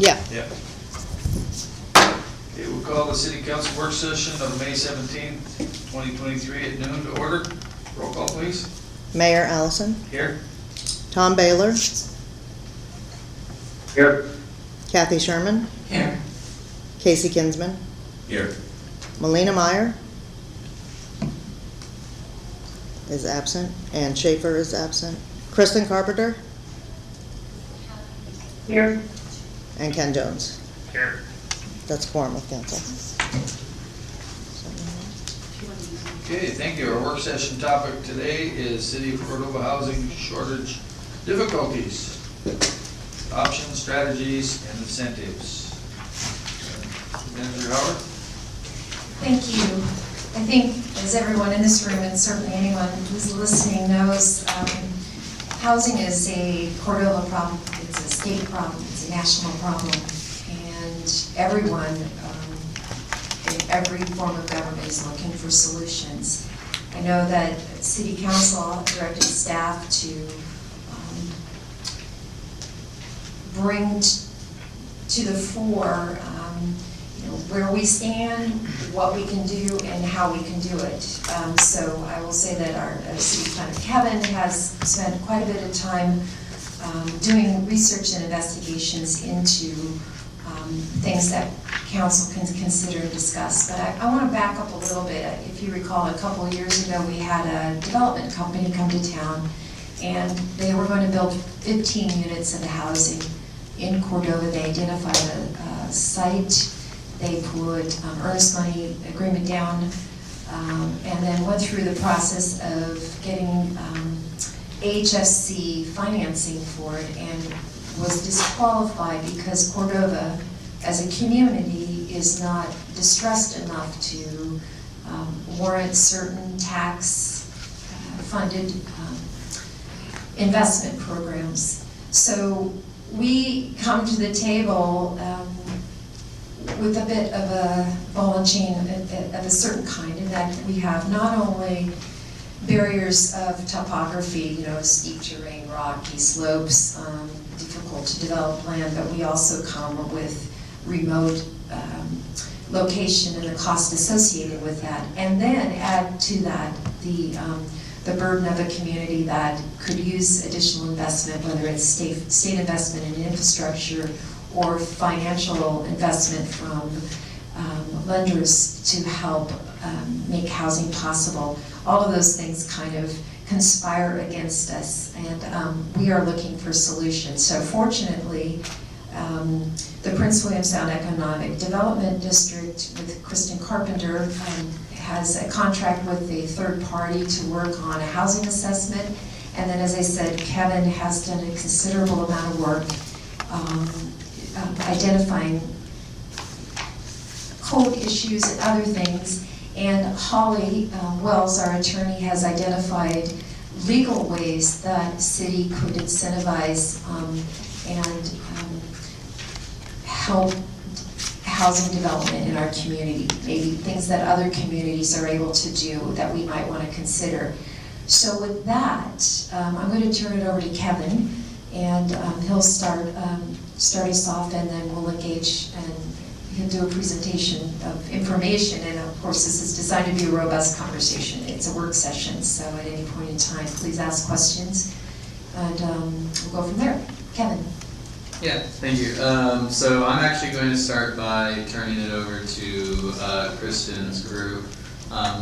Yeah. Yeah. Okay, we'll call the city council work session of May 17th, 2023 at noon to order. Roll call, please. Mayor Allison, Here. Tom Baylor, Here. Kathy Sherman, Here. Casey Kinsman, Here. Melina Meyer is absent, and Schaefer is absent. Kristen Carpenter Here. and Ken Jones. Here. That's quorum of council. Okay, thank you. Our work session topic today is City of Cordova housing shortage difficulties, options, strategies, and incentives. Manager Howard? Thank you. I think, as everyone in this room, and certainly anyone who's listening knows, housing is a Cordova problem. It's a state problem. It's a national problem. And everyone, in every form of government, is looking for solutions. I know that City Council directed staff to bring to the fore where we stand, what we can do, and how we can do it. So I will say that our city planner, Kevin, has spent quite a bit of time doing research and investigations into things that council can consider and discuss. But I want to back up a little bit. If you recall, a couple of years ago, we had a development company come to town, and they were going to build 15 units of housing in Cordova. They identified a site. They put earnest money agreement down, and then went through the process of getting HFC financing for it, and was disqualified because Cordova, as a community, is not distressed enough to warrant certain tax-funded investment programs. So we come to the table with a bit of a ball and chain of a certain kind, in that we have not only barriers of topography, steep terrain, rocky slopes, difficult to develop land, but we also come with remote location and the cost associated with that. And then add to that the burden of a community that could use additional investment, whether it's state investment in infrastructure or financial investment from lenders to help make housing possible. All of those things kind of conspire against us, and we are looking for solutions. So fortunately, the Prince William Sound Economic Development District with Kristen Carpenter has a contract with a third party to work on a housing assessment. And then, as I said, Kevin has done a considerable amount of work identifying code issues and other things. And Holly Wells, our attorney, has identified legal ways that the city could incentivize and help housing development in our community, maybe things that other communities are able to do that we might want to consider. So with that, I'm going to turn it over to Kevin, and he'll start us off, and then we'll engage, and he'll do a presentation of information. And of course, this is designed to be a robust conversation. It's a work session, so at any point in time, please ask questions, and we'll go from there. Kevin. Yeah, thank you. So I'm actually going to start by turning it over to Kristen's group.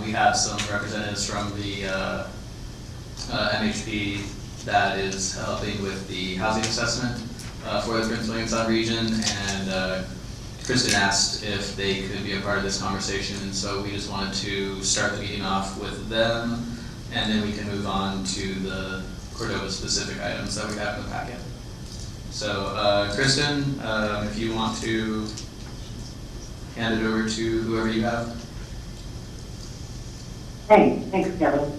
We have some representatives from the MHP that is helping with the housing assessment for the Prince William Sound region, and Kristen asked if they could be a part of this conversation, and so we just wanted to start the meeting off with them, and then we can move on to the Cordova specific items that we have in the packet. So Kristen, if you want to hand it over to whoever you have. Hey, thanks, Kevin.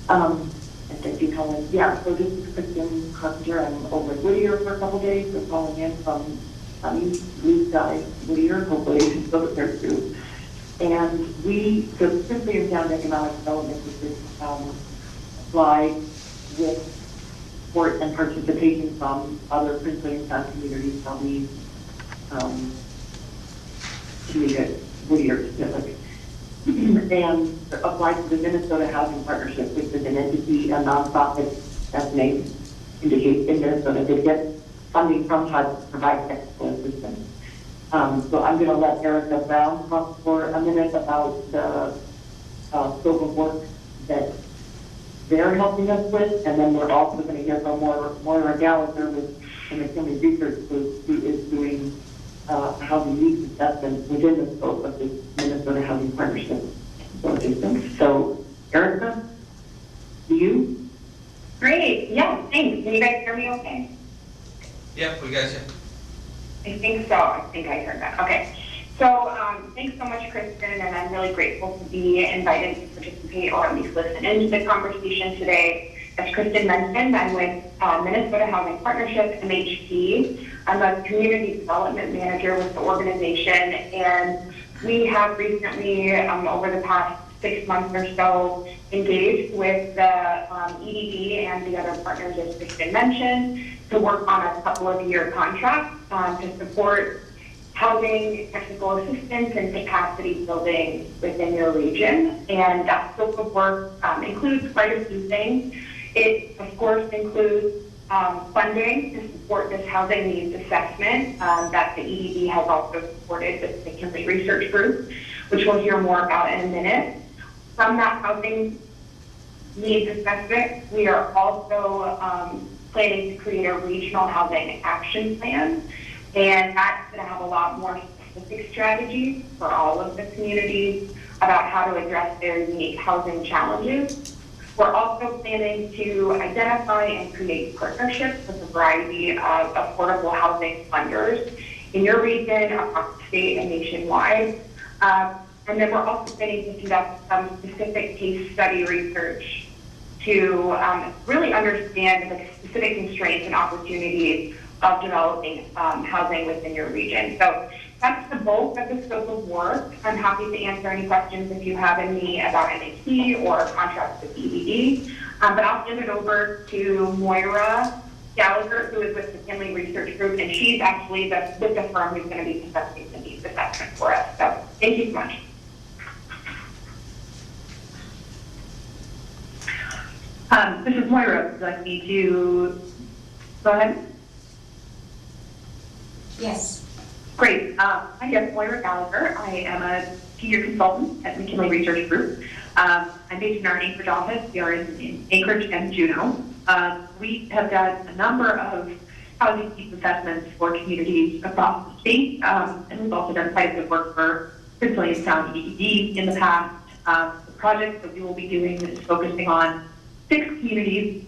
And thank you, Colin. Yeah, so this is Kristen Carpenter. I'm over at Whittier for a couple days. So calling in from sunny blue sky Whittier. Hopefully you can still get there too. And the Prince William Sound Economic Development District applied with support and participation from other Prince William Sound communities. So we to meet at Whittier specific. And applied to the Minnesota Housing Partnership, which is an entity, a nonprofit, as named indicates in Minnesota, to get funding from HUD to provide technical assistance. So I'm going to let Erica Brown talk for a minute about the scope of work that they're helping us with, and then we're also going to hear from Moira Gallagher with the McKinley Research Group, who is doing housing needs assessment within the scope of this Minnesota Housing Partnership assistance. So, Erica, do you? Great, yeah, thanks. Can you guys hear me okay? Yep, we got you. I think so. I think I heard that. Okay. So thanks so much, Kristen, and I'm really grateful to be invited to participate or at least listen into the conversation today. As Kristen mentioned, I'm with Minnesota Housing Partnership, MHP. I'm a community development manager with the organization, and we have recently, over the past 6 months or so, engaged with the EDD and the other partners, as Kristen mentioned, to work on a couple of year contracts to support housing, technical assistance, and capacity building within your region. And that scope of work includes quite a few things. It, of course, includes funding to support this housing needs assessment that the EDD has also supported with the McKinley Research Group, which we'll hear more about in a minute. From that housing needs assessment, we are also planning to create a regional housing action plan, and that's going to have a lot more specific strategies for all of the communities about how to address their unique housing challenges. We're also planning to identify and create partnerships with a variety of affordable housing funders in your region, across the state, and nationwide. And then we're also planning to conduct some specific case study research to really understand the specific constraints and opportunities of developing housing within your region. So that's the bulk of the scope of work. I'm happy to answer any questions if you have any about MHP or contracts with EDD. But I'll hand it over to Moira Gallagher, who is with the McKinley Research Group, and she's actually with the firm who's going to be conducting the needs assessment for us. So thank you so much. This is Moira. Would you like me to go ahead? Yes. Great. Hi, yes, Moira Gallagher. I am a senior consultant at McKinley Research Group. I'm based in our Anchorage office. We are in Anchorage and Juneau. We have done a number of housing needs assessments for communities across the state, and we've also done quite a bit of work for Prince William Sound EDD in the past. The project that we will be doing is focusing on 6 communities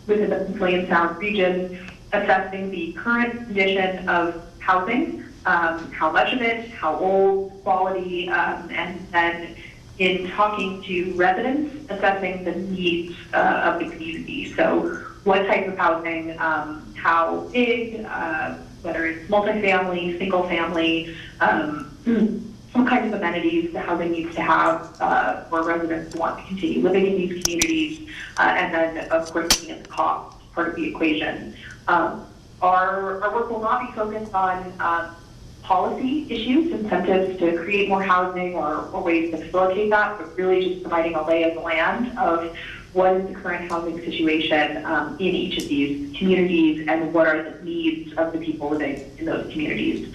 within the Prince William Sound region, assessing the current condition of housing, how much of it, how old, quality, and then in talking to residents, assessing the needs of the community. So what type of housing, how big, whether it's multifamily, single family, what kinds of amenities the housing needs to have for residents who want to continue living in these communities, and then, of course, looking at the cost part of the equation. Our work will not be focused on policy issues, incentives to create more housing or ways to facilitate that, but really just providing a lay of the land of what is the current housing situation in each of these communities and what are the needs of the people living in those communities.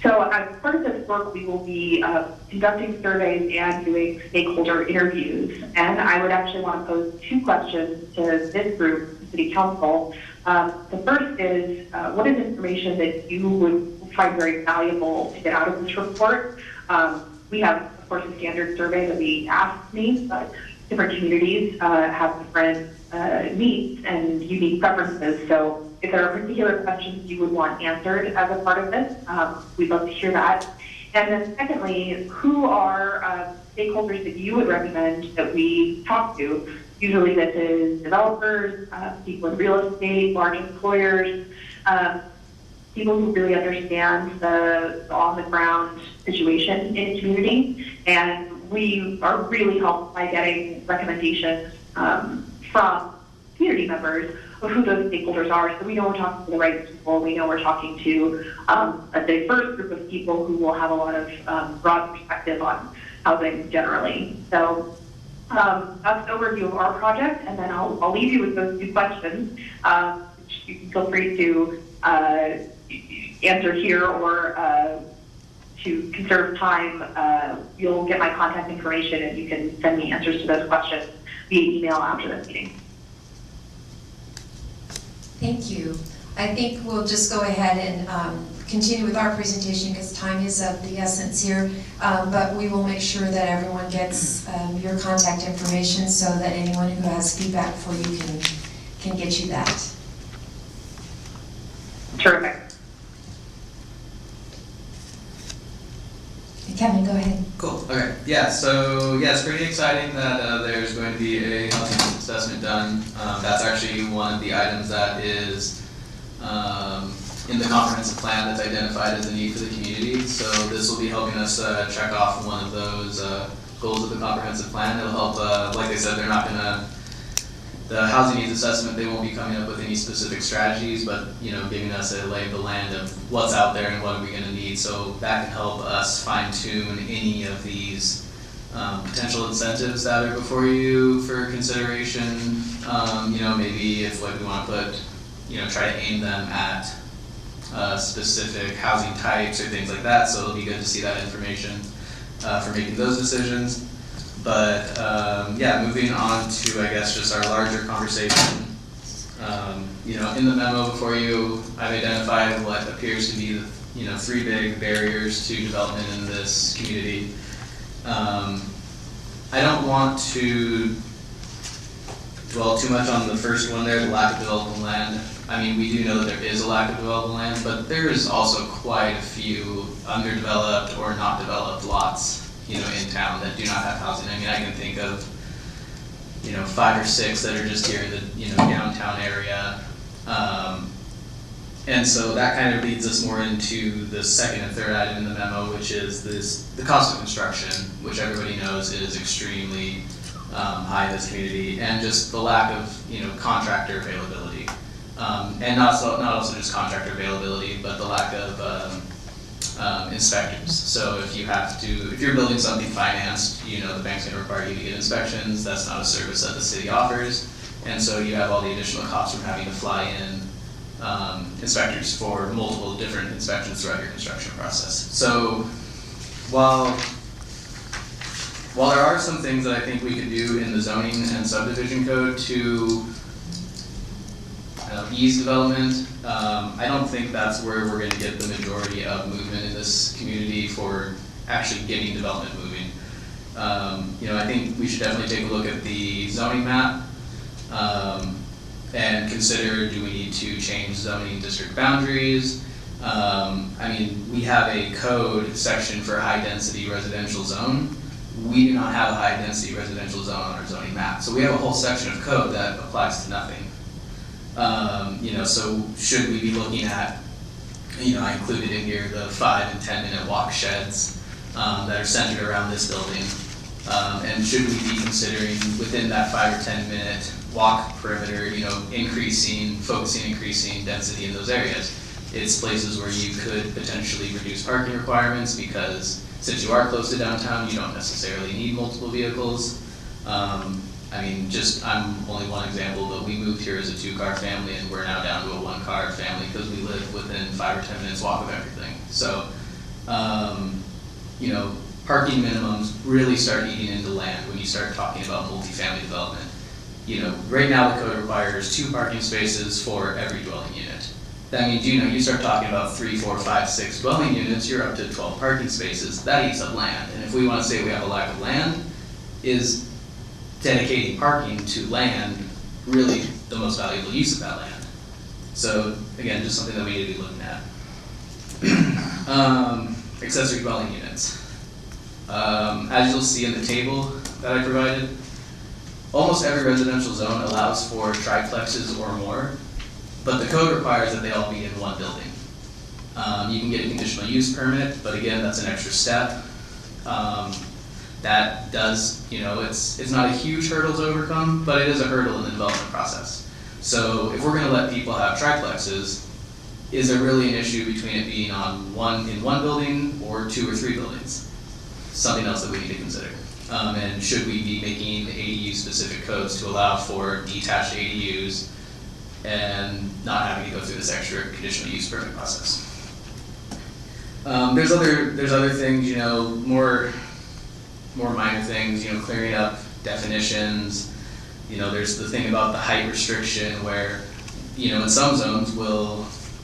So as part of this work, we will be conducting surveys and doing stakeholder interviews. And I would actually want to pose 2 questions to this group, the City Council. The first is, what is information that you would find very valuable to get out of this report? We have, of course, a standard survey that we ask needs, but different communities have different needs and unique preferences. So if there are particular questions you would want answered as a part of this, we'd love to hear that. And then secondly, who are stakeholders that you would recommend that we talk to? Usually this is developers, people in real estate, large employers, people who really understand the on-the-ground situation in a community. And we are really helped by getting recommendations from community members who those stakeholders are. So we know we're talking to the right people. We know we're talking to a diverse group of people who will have a lot of broad perspective on housing generally. So that's an overview of our project, and then I'll leave you with those two questions, which you can feel free to answer here or to conserve time. You'll get my contact information and you can send me answers to those questions via email after this meeting. Thank you. I think we'll just go ahead and continue with our presentation because time is of the essence here. But we will make sure that everyone gets your contact information so that anyone who has feedback for you can get you that. Terrific. Kevin, go ahead. Cool, okay, yeah, so, yeah, it's pretty exciting that there's going to be a housing assessment done. That's actually one of the items that is in the comprehensive plan that's identified as a need for the community. So this will be helping us check off one of those goals of the comprehensive plan. It'll help, like I said, they're not gonna, the housing needs assessment, they won't be coming up with any specific strategies, but, you know, giving us a lay of the land of what's out there and what are we gonna need. So that can help us fine tune any of these potential incentives that are before you for consideration. You know, maybe if like we wanna put, you know, try to aim them at specific housing types or things like that. So it'll be good to see that information for making those decisions. But yeah, moving on to, I guess, just our larger conversation. You know, in the memo before you, I've identified what appears to be, you know, 3 big barriers to development in this community. I don't want to dwell too much on the first one there, the lack of developable land. I mean, we do know that there is a lack of developable land, but there is also quite a few underdeveloped or not developed lots, you know, in town that do not have housing. I mean, I can think of, you know, 5 or 6 that are just here in the, you know, downtown area. And so that kind of leads us more into the second and third item in the memo, which is the cost of construction, which everybody knows is extremely high in this community, and just the lack of, you know, contractor availability. And not also just contractor availability, but the lack of inspectors. So if you're building something financed, you know, the bank's gonna require you to get inspections. That's not a service that the city offers. And so you have all the additional costs from having to fly in inspectors for multiple different inspections throughout your construction process. So while there are some things that I think we could do in the zoning and subdivision code to ease development, I don't think that's where we're gonna get the majority of movement in this community for actually getting development moving. You know, I think we should definitely take a look at the zoning map and consider, do we need to change zoning district boundaries? I mean, we have a code section for high density residential zone. We do not have a high density residential zone on our zoning map. So we have a whole section of code that applies to nothing. You know, so should we be looking at, you know, I included in here the 5 and 10 minute walk sheds that are centered around this building. And should we be considering within that 5 or 10 minute walk perimeter, you know, increasing density in those areas? It's places where you could potentially reduce parking requirements because since you are close to downtown, you don't necessarily need multiple vehicles. I mean, I'm only one example, but we moved here as a 2-car family and we're now down to a 1-car family because we live within 5 or 10 minutes walk of everything. So, you know, parking minimums really start eating into land when you start talking about multifamily development. You know, right now the code requires 2 parking spaces for every dwelling unit. That means, you know, you start talking about 3, 4, 5, 6 dwelling units, you're up to 12 parking spaces. That eats up land. And if we want to say we have a lack of land, is dedicating parking to land really the most valuable use of that land? So again, just something that we need to be looking at. Accessory dwelling units. As you'll see in the table that I provided, almost every residential zone allows for triplexes or more, but the code requires that they all be in one building. You can get a conditional use permit, but again, that's an extra step. That does, you know, it's not a huge hurdle to overcome, but it is a hurdle in the development process. So if we're gonna let people have triplexes, is there really an issue between it being in one building or 2 or 3 buildings? Something else that we need to consider. And should we be making ADU specific codes to allow for detached ADUs and not having to go through this extra conditional use permit process? There's other things, you know, more minor things, you know, clearing up definitions. You know, there's the thing about the height restriction where, you know, in some zones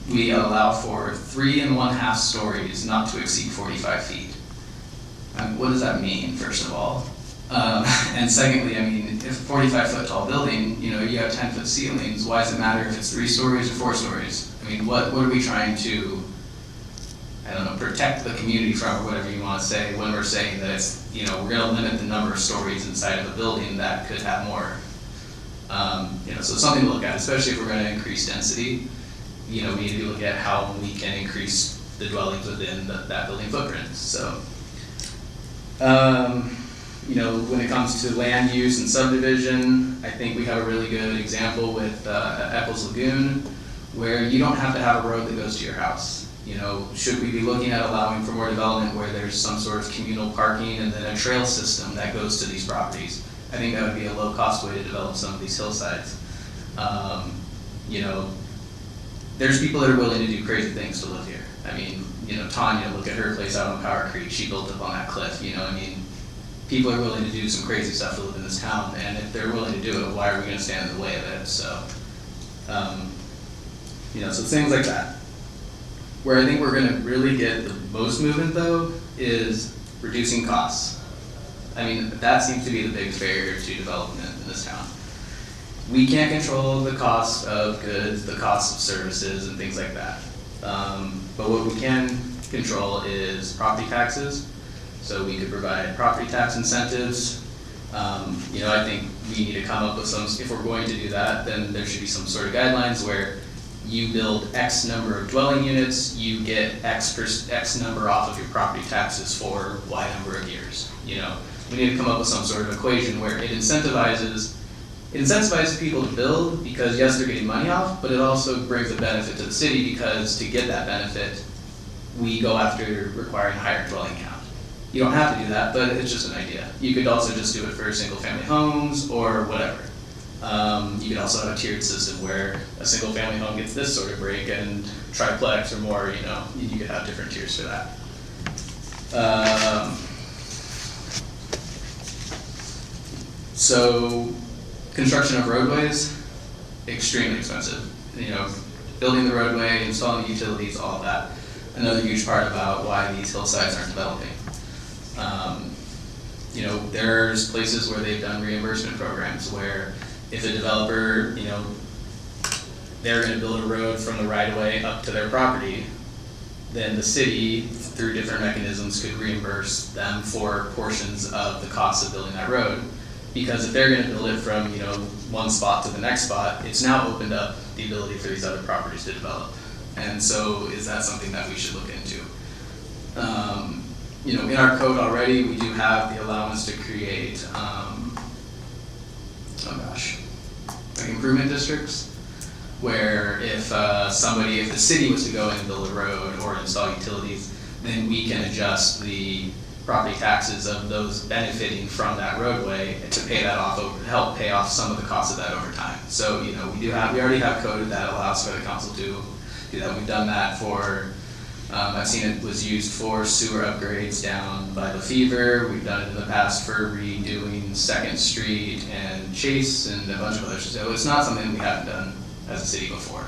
we allow for 3 1/2 stories not to exceed 45 feet. What does that mean, first of all? And secondly, I mean, if 45-foot tall building, you know, you have 10-foot ceilings, why does it matter if it's 3 stories or 4 stories? I mean, what are we trying to, I don't know, protect the community from, or whatever you want to say, when we're saying that it's, you know, we're going to limit the number of stories inside of a building that could have more. You know, so it's something to look at, especially if we're going to increase density. You know, we need to look at how we can increase the dwellings within that building footprint. So, you know, when it comes to land use and subdivision, I think we have a really good example with Eccles Lagoon, where you don't have to have a road that goes to your house. You know, should we be looking at allowing for more development where there's some sort of communal parking and then a trail system that goes to these properties? I think that would be a low-cost way to develop some of these hillsides. You know, there's people that are willing to do crazy things to live here. I mean, you know, Tanya, look at her place out on Power Creek. She built up on that cliff, you know, I mean, people are willing to do some crazy stuff to live in this town, and if they're willing to do it, why are we gonna stand in the way of it? So, you know, so things like that. Where I think we're gonna really get the most movement though, is reducing costs. I mean, that seems to be the biggest barrier to development in this town. We can't control the cost of goods, the cost of services, and things like that. But what we can control is property taxes. So we could provide property tax incentives. You know, I think we need to come up with some, if we're going to do that, then there should be some sort of guidelines where you build X number of dwelling units, you get X number off of your property taxes for Y number of years. You know, we need to come up with some sort of equation where it incentivizes people to build because yes, they're getting money off, but it also brings a benefit to the city because to get that benefit, we go after requiring a higher dwelling count. You don't have to do that, but it's just an idea. You could also just do it for single family homes or whatever. You could also have a tiered system where a single family home gets this sort of break and triplex or more, you know, you could have different tiers for that. So construction of roadways, extremely expensive. You know, building the roadway, installing the utilities, all of that. Another huge part about why these hillsides aren't developing. You know, there's places where they've done reimbursement programs where if a developer, you know, they're gonna build a road from the right of way up to their property, then the city, through different mechanisms, could reimburse them for portions of the cost of building that road. Because if they're gonna build it from, you know, one spot to the next spot, it's now opened up the ability for these other properties to develop. And so is that something that we should look into? You know, in our code already, we do have the allowance to create, like improvement districts, where if the city was to go in and build a road or install utilities, then we can adjust the property taxes of those benefiting from that roadway to pay that off, help pay off some of the cost of that over time. So, you know, we already have code that allows for the council to do that. We've done that for, I've seen it was used for sewer upgrades down by the Fever. We've done it in the past for redoing 2nd Street and Chase and a bunch of others. So it's not something we haven't done as a city before.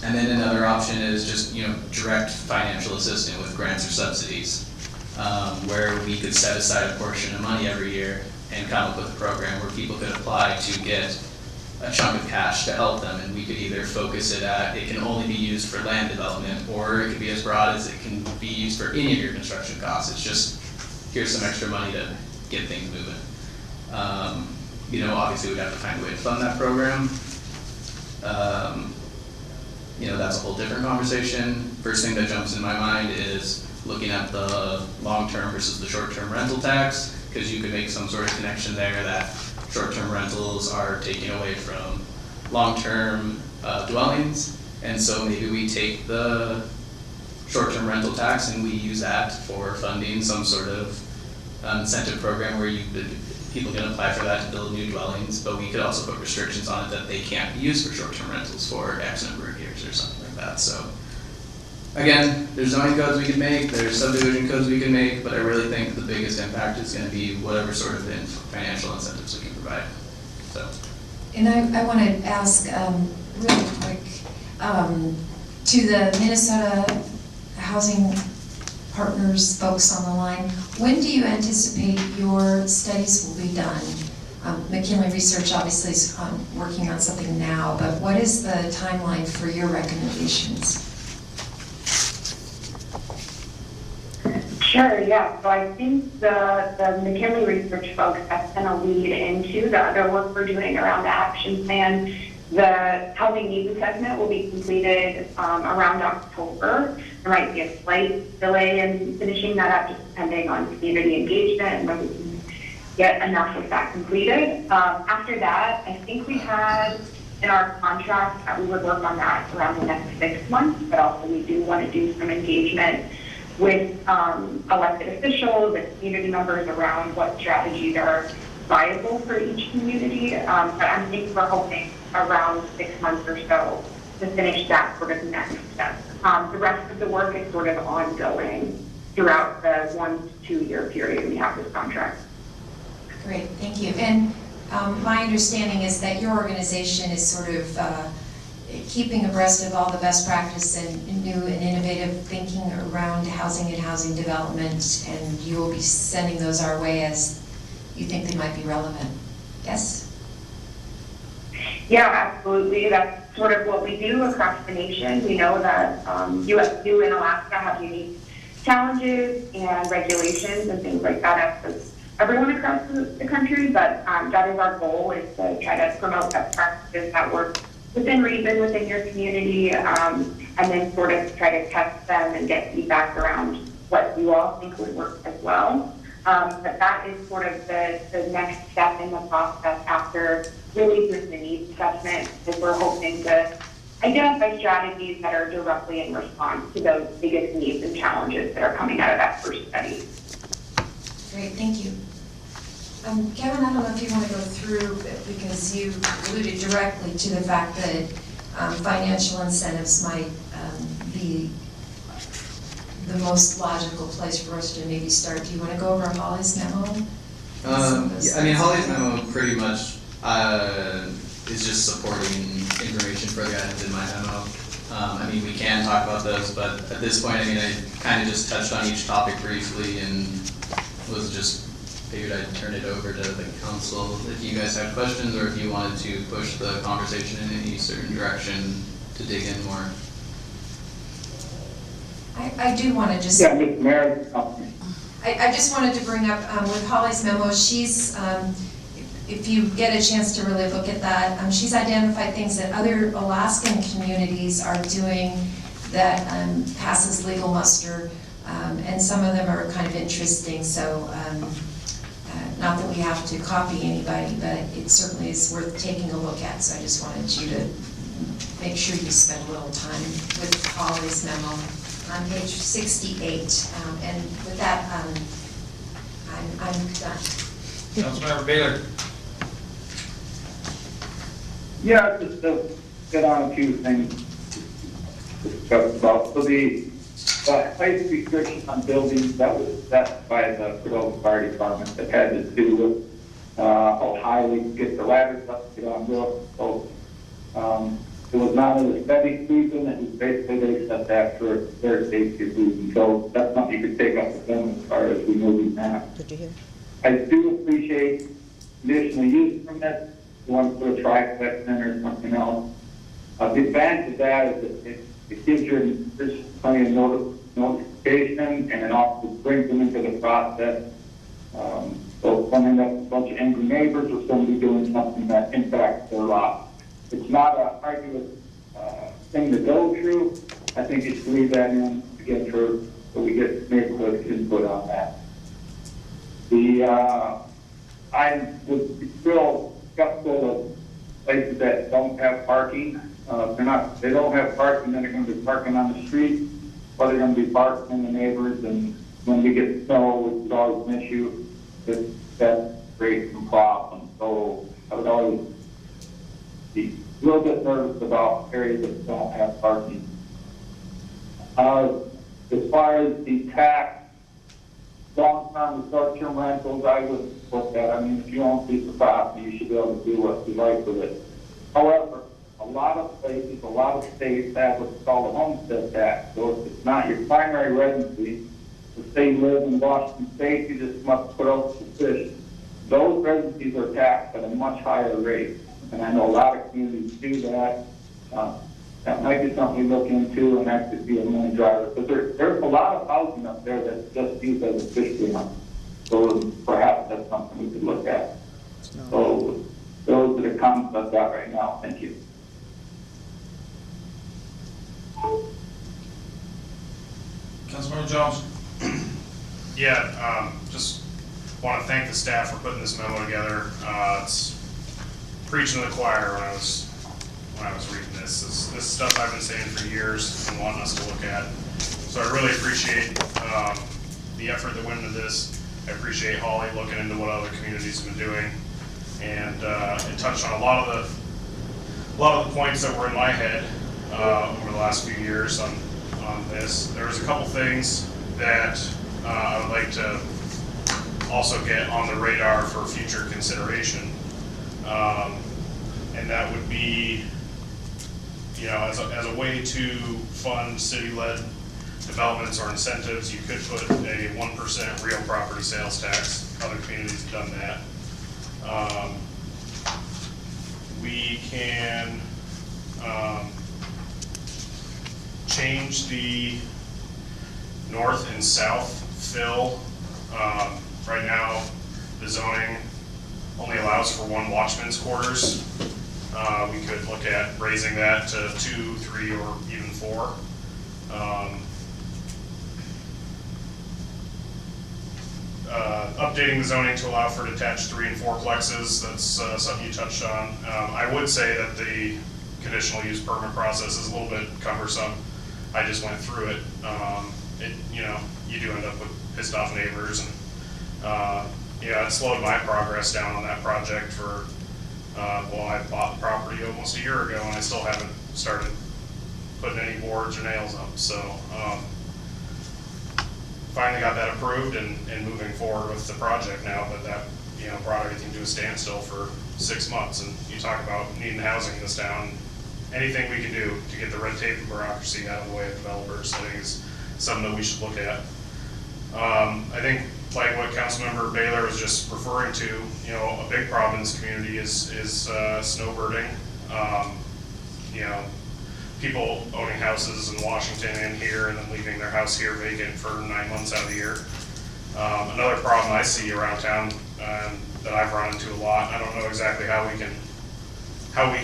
And then another option is just, you know, direct financial assistance with grants or subsidies, where we could set aside a portion of money every year and come up with a program where people could apply to get a chunk of cash to help them, and we could either focus it at, it can only be used for land development, or it could be as broad as it can be used for any of your construction costs. It's just, here's some extra money to get things moving. You know, obviously we'd have to find a way to fund that program. You know, that's a whole different conversation. First thing that jumps in my mind is looking at the long-term versus the short-term rental tax, because you could make some sort of connection there that short-term rentals are taking away from long-term dwellings. And so maybe we take the short-term rental tax and we use that for funding some sort of incentive program where people can apply for that to build new dwellings, but we could also put restrictions on it that they can't be used for short-term rentals for X number of years or something like that. So again, there's zoning codes we can make, there's subdivision codes we can make, but I really think the biggest impact is gonna be whatever sort of financial incentives we can provide, so. And I want to ask really quick, to the Minnesota Housing Partners folks on the line, when do you anticipate your studies will be done? McKinley Research obviously is working on something now, but what is the timeline for your recommendations? Sure, yeah. So I think the McKinley Research folks, that's going to lead into the other work we're doing around the action plan. The housing needs assessment will be completed around October. There might be a slight delay in finishing that up, just depending on community engagement and when we can get enough of that completed. After that, I think we had in our contract that we would work on that around the next 6 months, but also we do want to do some engagement with elected officials and community members around what strategies are viable for each community. But I think we're hoping around 6 months or so to finish that sort of next step. The rest of the work is sort of ongoing throughout the 1 to 2 year period we have this contract. Great, thank you. And my understanding is that your organization is sort of keeping abreast of all the best practice and new and innovative thinking around housing and housing development, and you will be sending those our way as you think they might be relevant. Yes? Yeah, absolutely. That's sort of what we do across the nation. We know that USU and Alaska have unique challenges and regulations and things like that as everyone across the country, but that is our goal, is to try to promote best practices that work within reason, within your community, and then sort of try to test them and get feedback around what you all think would work as well. But that is sort of the next step in the process after really doing the needs assessment, is we're hoping to identify strategies that are directly in response to those biggest needs and challenges that are coming out of that first study. Great, thank you. Kevin, I don't know if you want to go through, because you alluded directly to the fact that financial incentives might be the most logical place for us to maybe start. Do you want to go over Holly's memo? Yeah, I mean, Holly's memo pretty much is just supporting information for the items in my memo. I mean, we can talk about those, but at this point, I mean, I kind of just touched on each topic briefly and was just figured I'd turn it over to the council if you guys have questions, or if you wanted to push the conversation in any certain direction to dig in more. I do want to just... Yeah, Mr. Mayor. I just wanted to bring up, with Holly's memo, she's, if you get a chance to really look at that, she's identified things that other Alaskan communities are doing that passes legal muster, and some of them are kind of interesting, so not that we have to copy anybody, but it certainly is worth taking a look at, so I just wanted you to make sure you spend a little time with Holly's memo on page 68, and with that, I'm done. Councilmember Baylor. Yeah, just to get on a few things to discuss about. So the height restriction on buildings, that was set by the Cordova Fire Department, that had to do with how high we could get the ladders up to get on roof. So it was not a steady season, it was basically they set that for their safety reasons. So that's something you could take up with them as far as we move that. Did you hear? I do appreciate conditional use permits. You want to put a triplex in or something else. The advantage of that is that it gives you plenty of notification, and it also brings them into the process. So coming up with a bunch of angry neighbors or somebody doing something that impacts their lot. It's not an arduous thing to go through. I think you should leave that in again so we get neighborhood input on that. I would feel skeptical of places that don't have parking. They don't have parking, then they're gonna be parking on the street, or they're gonna be parking in the neighbors, and when we get snow, which is always an issue, that creates some problems. So I would always be a little bit nervous about areas that don't have parking. As far as the tax, long-term, short-term rentals, I would look at. I mean, if you own a piece of property, you should be able to do what you like with it. However, a lot of places, a lot of states have what's called a homestead tax. So if it's not your primary residency, let's say you live in Washington State, you just must put out the fish. Those residencies are taxed at a much higher rate. And I know a lot of communities do that. That might be something we look into, and that could be a money driver. But there's a lot of housing up there that's just used as a fish cleanup. So perhaps that's something we could look at. So those are the comments I've got right now. Thank you. Councilmember Jones? Yeah, just want to thank the staff for putting this memo together. It's preaching to the choir when I was reading this. This stuff I've been saying for years and wanting us to look at. So I really appreciate the effort that went into this. I appreciate Holly looking into what other communities have been doing, and it touched on a lot of the points that were in my head over the last few years on this. There was a couple things that I would like to also get on the radar for future consideration, and that would be, as a way to fund city-led developments or incentives, you could put a 1% real property sales tax. Other communities have done that. We can change the north and south fill. Right now, the zoning only allows for one watchman's quarters. We could look at raising that to 2, 3, or even 4. Updating the zoning to allow for detached 3 and 4 plexes, that's something you touched on. I would say that the conditional use permit process is a little bit cumbersome. I just went through it. You do end up with pissed off neighbors, and it slowed my progress down on that project for, I bought the property almost a year ago, and I still haven't started putting any boards or nails up. So finally got that approved and moving forward with the project now, but that brought everything to a standstill for 6 months. And you talk about needing housing in this town. Anything we can do to get the red tape and bureaucracy out of the way of developers, I think is something that we should look at. I think, like what Councilmember Baylor was just referring to, a big problem in this community is snowbirding. People owning houses in Washington and here, and then leaving their house here vacant for 9 months out of the year. Another problem I see around town that I've run into a lot. I don't know exactly how we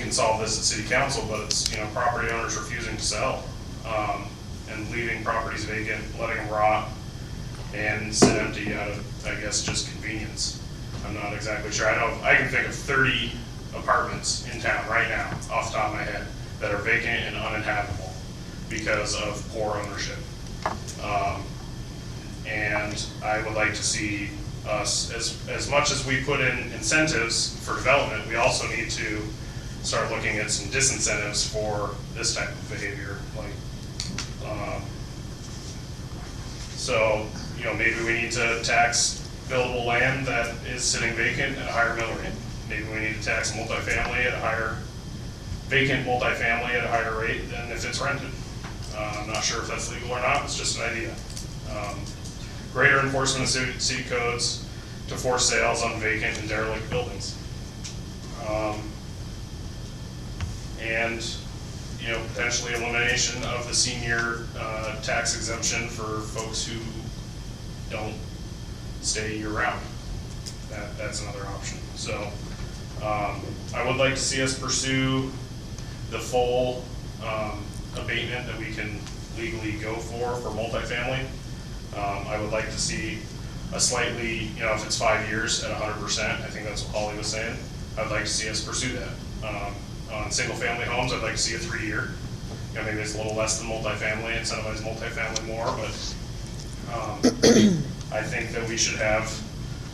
can solve this at City Council, but it's property owners refusing to sell and leaving properties vacant, letting them rot and sit empty out of, I guess, just convenience. I'm not exactly sure. I can think of 30 apartments in town right now, off the top of my head, that are vacant and uninhabitable because of poor ownership. And I would like to see us, as much as we put in incentives for development, we also need to start looking at some disincentives for this type of behavior. So maybe we need to tax buildable land that is sitting vacant at a higher mill rate. Maybe we need to tax vacant multifamily at a higher rate than if it's rented. I'm not sure if that's legal or not, it's just an idea. Greater enforcement of city codes to force sales on vacant and derelict buildings. And potentially elimination of the senior tax exemption for folks who don't stay year round. That's another option. So I would like to see us pursue the full abatement that we can legally go for multifamily. I would like to see a slightly, you know, if it's 5 years at 100%, I think that's what Holly was saying, I'd like to see us pursue that. On single-family homes, I'd like to see a 3-year. You know, maybe it's a little less than multifamily, incentivize multifamily more, but I think that we should have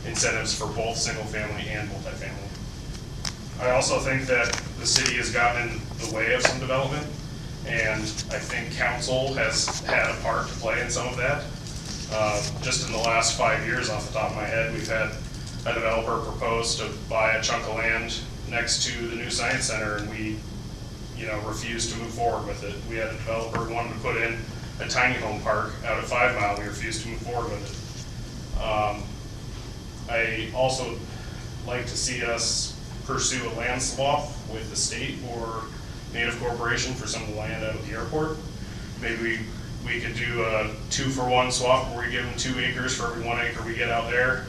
incentives for both single-family and multifamily. I also think that the city has gotten in the way of some development, and I think council has had a part to play in some of that. Just in the last 5 years, off the top of my head, we've had a developer propose to buy a chunk of land next to the new science center, and we, you know, refused to move forward with it. We had a developer who wanted to put in a tiny home park out at 5 Mile. We refused to move forward with it. I also like to see us pursue a land swap with the state or Native Corporation for some of the land out of the airport. Maybe we could do a 2-for-1 swap where we give them 2 acres for every 1 acre we get out there.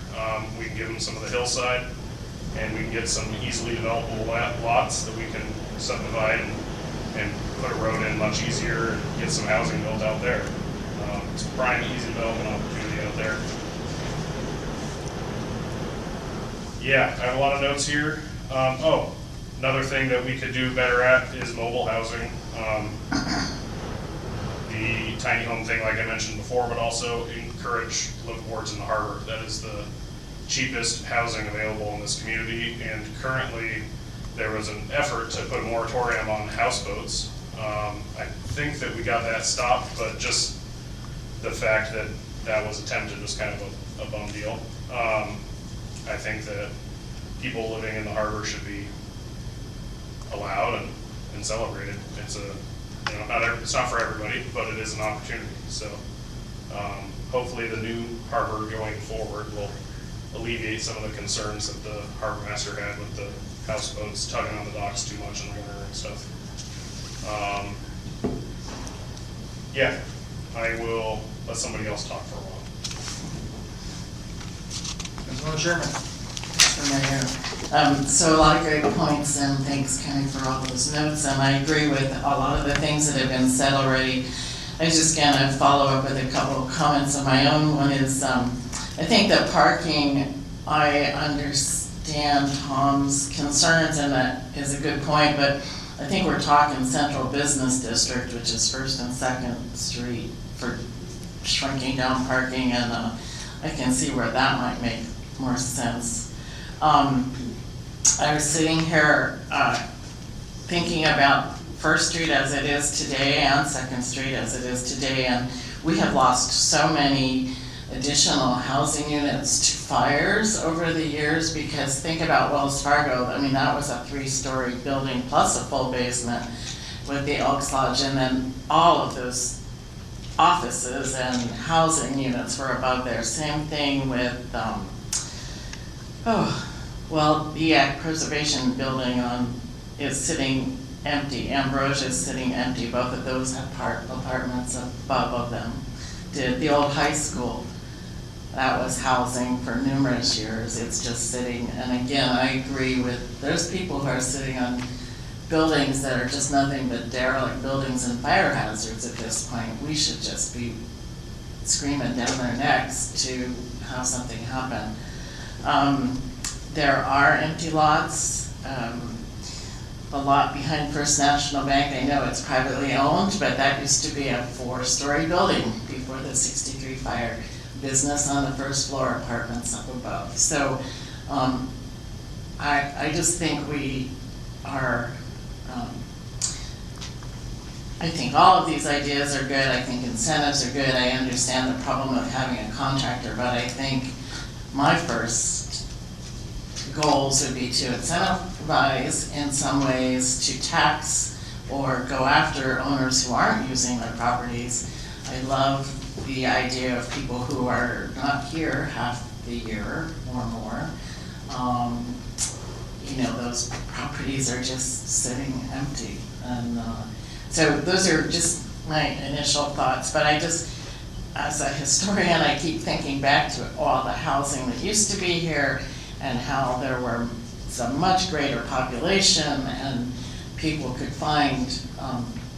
We can give them some of the hillside, and we can get some easily developable lots that we can subdivide and put a road in much easier and get some housing built out there. It's a prime, easy development opportunity out there. Yeah, I have a lot of notes here. Another thing that we could do better at is mobile housing. The tiny home thing, like I mentioned before, but also encourage liveaboards in the harbor. That is the cheapest housing available in this community, and currently there was an effort to put a moratorium on houseboats. I think that we got that stopped, but just the fact that that was attempted was kind of a bum deal. I think that people living in the harbor should be allowed and celebrated. It's a, you know, it's not for everybody, but it is an opportunity. So hopefully the new harbor going forward will alleviate some of the concerns that the harbor master had with the houseboats tugging on the docks too much in the winter and stuff. Yeah, I will let somebody else talk for a while. Councilman Sherman. So a lot of great points, and thanks Kenny for all those notes, and I agree with a lot of the things that have been said already. I was just gonna follow up with a couple of comments of my own. One is, I think that parking, I understand Tom's concerns, and that is a good point, but I think we're talking Central Business District, which is 1st and 2nd Street, for shrinking down parking, and I can see where that might make more sense. I was sitting here thinking about 1st Street as it is today and 2nd Street as it is today, and we have lost so many additional housing units to fires over the years, because think about Wells Fargo. I mean, that was a 3-story building plus a full basement with the Elks Lodge, and then all of those offices and housing units were above there. Same thing with the Ag Preservation Building is sitting empty. Ambrosia is sitting empty. Both of those have apartments above of them. The old high school, that was housing for numerous years. It's just sitting, and again, I agree with, there's people who are sitting on buildings that are just nothing but derelict buildings and fire hazards at this point. We should just be screaming down their necks to have something happen. There are empty lots. The lot behind First National Bank, I know it's privately owned, but that used to be a 4-story building before the '63 fire. Business on the 1st floor, apartments up above. So I just think we are, I think all of these ideas are good. I think incentives are good. I understand the problem of having a contractor, but I think my first goals would be to incentivize in some ways, to tax or go after owners who aren't using their properties. I love the idea of people who are not here half the year or more. You know, those properties are just sitting empty. And so those are just my initial thoughts, but I just, as a historian, I keep thinking back to all the housing that used to be here and how there were some much greater population, and people could find,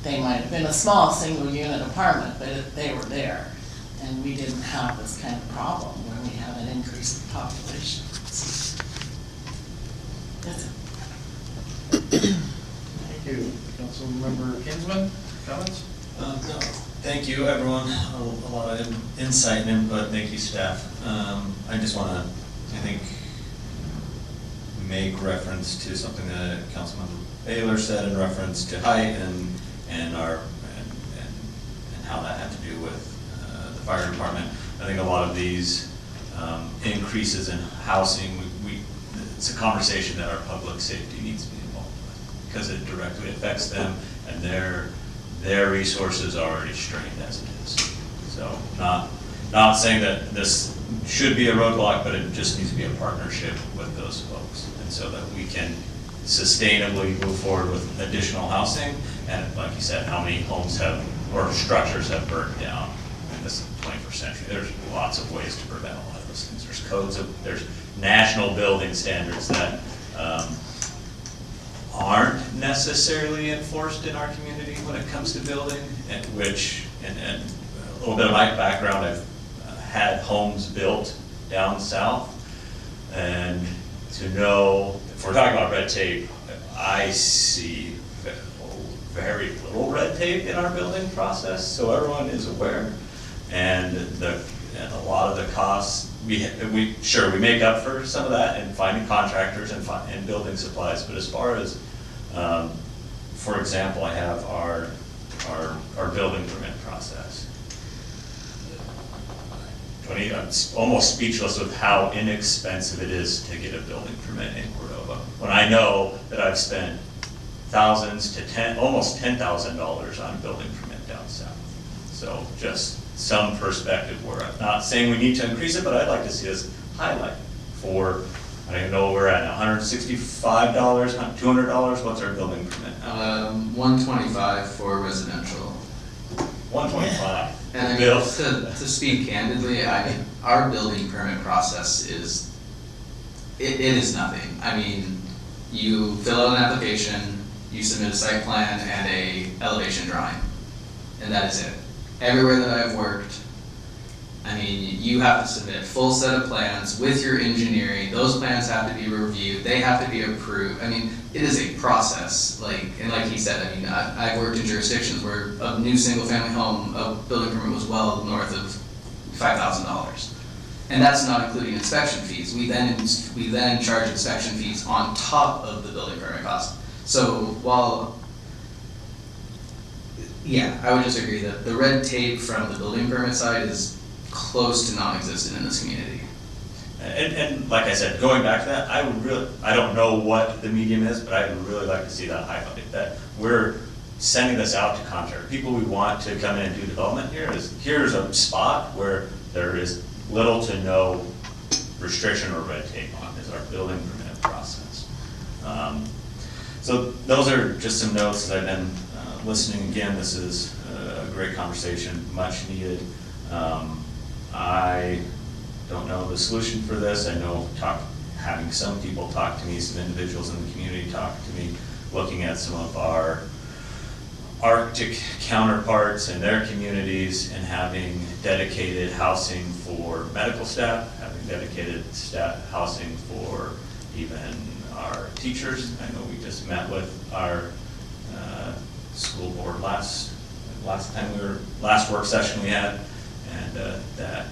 they might have been a small single unit apartment, but they were there. and we didn't have this kind of problem when we have an increase in population. That's it. Thank you. Councilmember Kinsman, comments? No, thank you, everyone. A lot of insight and input. Thank you, staff. I just want to, I think, make reference to something that Councilmember Baylor said in reference to height and how that had to do with the fire department. I think a lot of these increases in housing, it's a conversation that our public safety needs to be involved with because it directly affects them and their resources are already strained as it is. So not saying that this should be a roadblock, but it just needs to be a partnership with those folks. And so that we can sustainably move forward with additional housing. And like you said, how many homes or structures have burned down in this 21st century? There's lots of ways to prevent a lot of those things. There's national building standards that aren't necessarily enforced in our community when it comes to building, and a little bit of my background, I've had homes built down south, and to know, if we're talking about red tape, I see very little red tape in our building process, so everyone is aware, and a lot of the costs, we make up for some of that in finding contractors and building supplies, but as far as, for example, I have our building permit process. I'm almost speechless with how inexpensive it is to get a building permit in Cordova. When I know that I've spent thousands to almost $10,000 on a building permit down south. So just some perspective where I'm not saying we need to increase it, but I'd like to see us highlight for, I don't even know where we're at now, $165, $200, what's our building permit now? $125 for residential. $125. And I mean, Bill? to speak candidly, I mean, our building permit process is, it is nothing. I mean, you fill out an application, you submit a site plan and a elevation drawing, and that is it. Everywhere that I've worked, I mean, you have to submit a full set of plans with your engineering. Those plans have to be reviewed. They have to be approved. I mean, it is a process. And like he said, I mean, I've worked in jurisdictions where a new single-family home, a building permit was well north of $5,000, and that's not including inspection fees. We then charge inspection fees on top of the building permit cost. So while, yeah, I would just agree that the red tape from the building permit side is close to non-existent in this community. And like I said, going back to that, I don't know what the medium is, but I would really like to see that highlighted, that we're sending this out to contractors. People we want to come in and do development here's a spot where there is little to no restriction or red tape on, is our building permit process. So those are just some notes as I've been listening again. This is a great conversation, much needed. I don't know the solution for this. I know having some people talk to me, some individuals in the community talk to me, looking at some of our Arctic counterparts in their communities and having dedicated housing for medical staff, having dedicated housing for even our teachers. I know we just met with our school board last work session we had, and that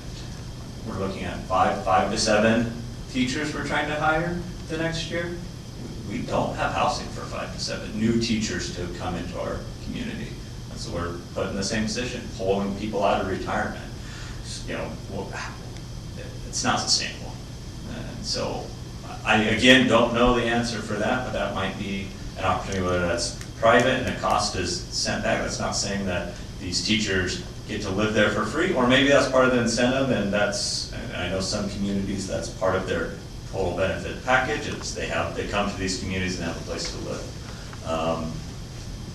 we're looking at 5 to 7 teachers we're trying to hire the next year. We don't have housing for 5 to 7 new teachers to come into our community. And so we're put in the same position, pulling people out of retirement. It's not sustainable. And so I, again, don't know the answer for that, but that might be an opportunity, whether that's private and the cost is sent back. That's not saying that these teachers get to live there for free, or maybe that's part of the incentive, and I know some communities, that's part of their total benefit package. They come to these communities and have a place to live.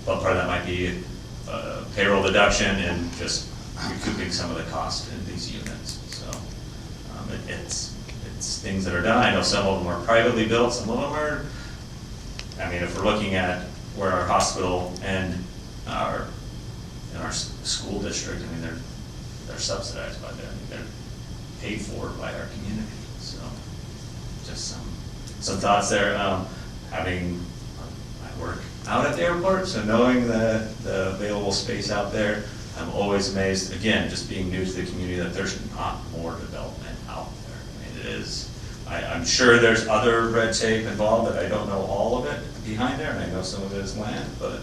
But part of that might be payroll deduction and just recouping some of the cost in these units. So it's things that are done. I know some of them are privately built, some of them are, I mean, if we're looking at where our hospital and our school district, I mean, they're they're subsidized by they're paid for by our community, so just some thoughts there. I work out at the airport, so knowing the available space out there, I'm always amazed, again, just being new to the community, that there's not more development out there. I mean, it is, I'm sure there's other red tape involved, that I don't know all of it behind there, and I know some of it is land, but,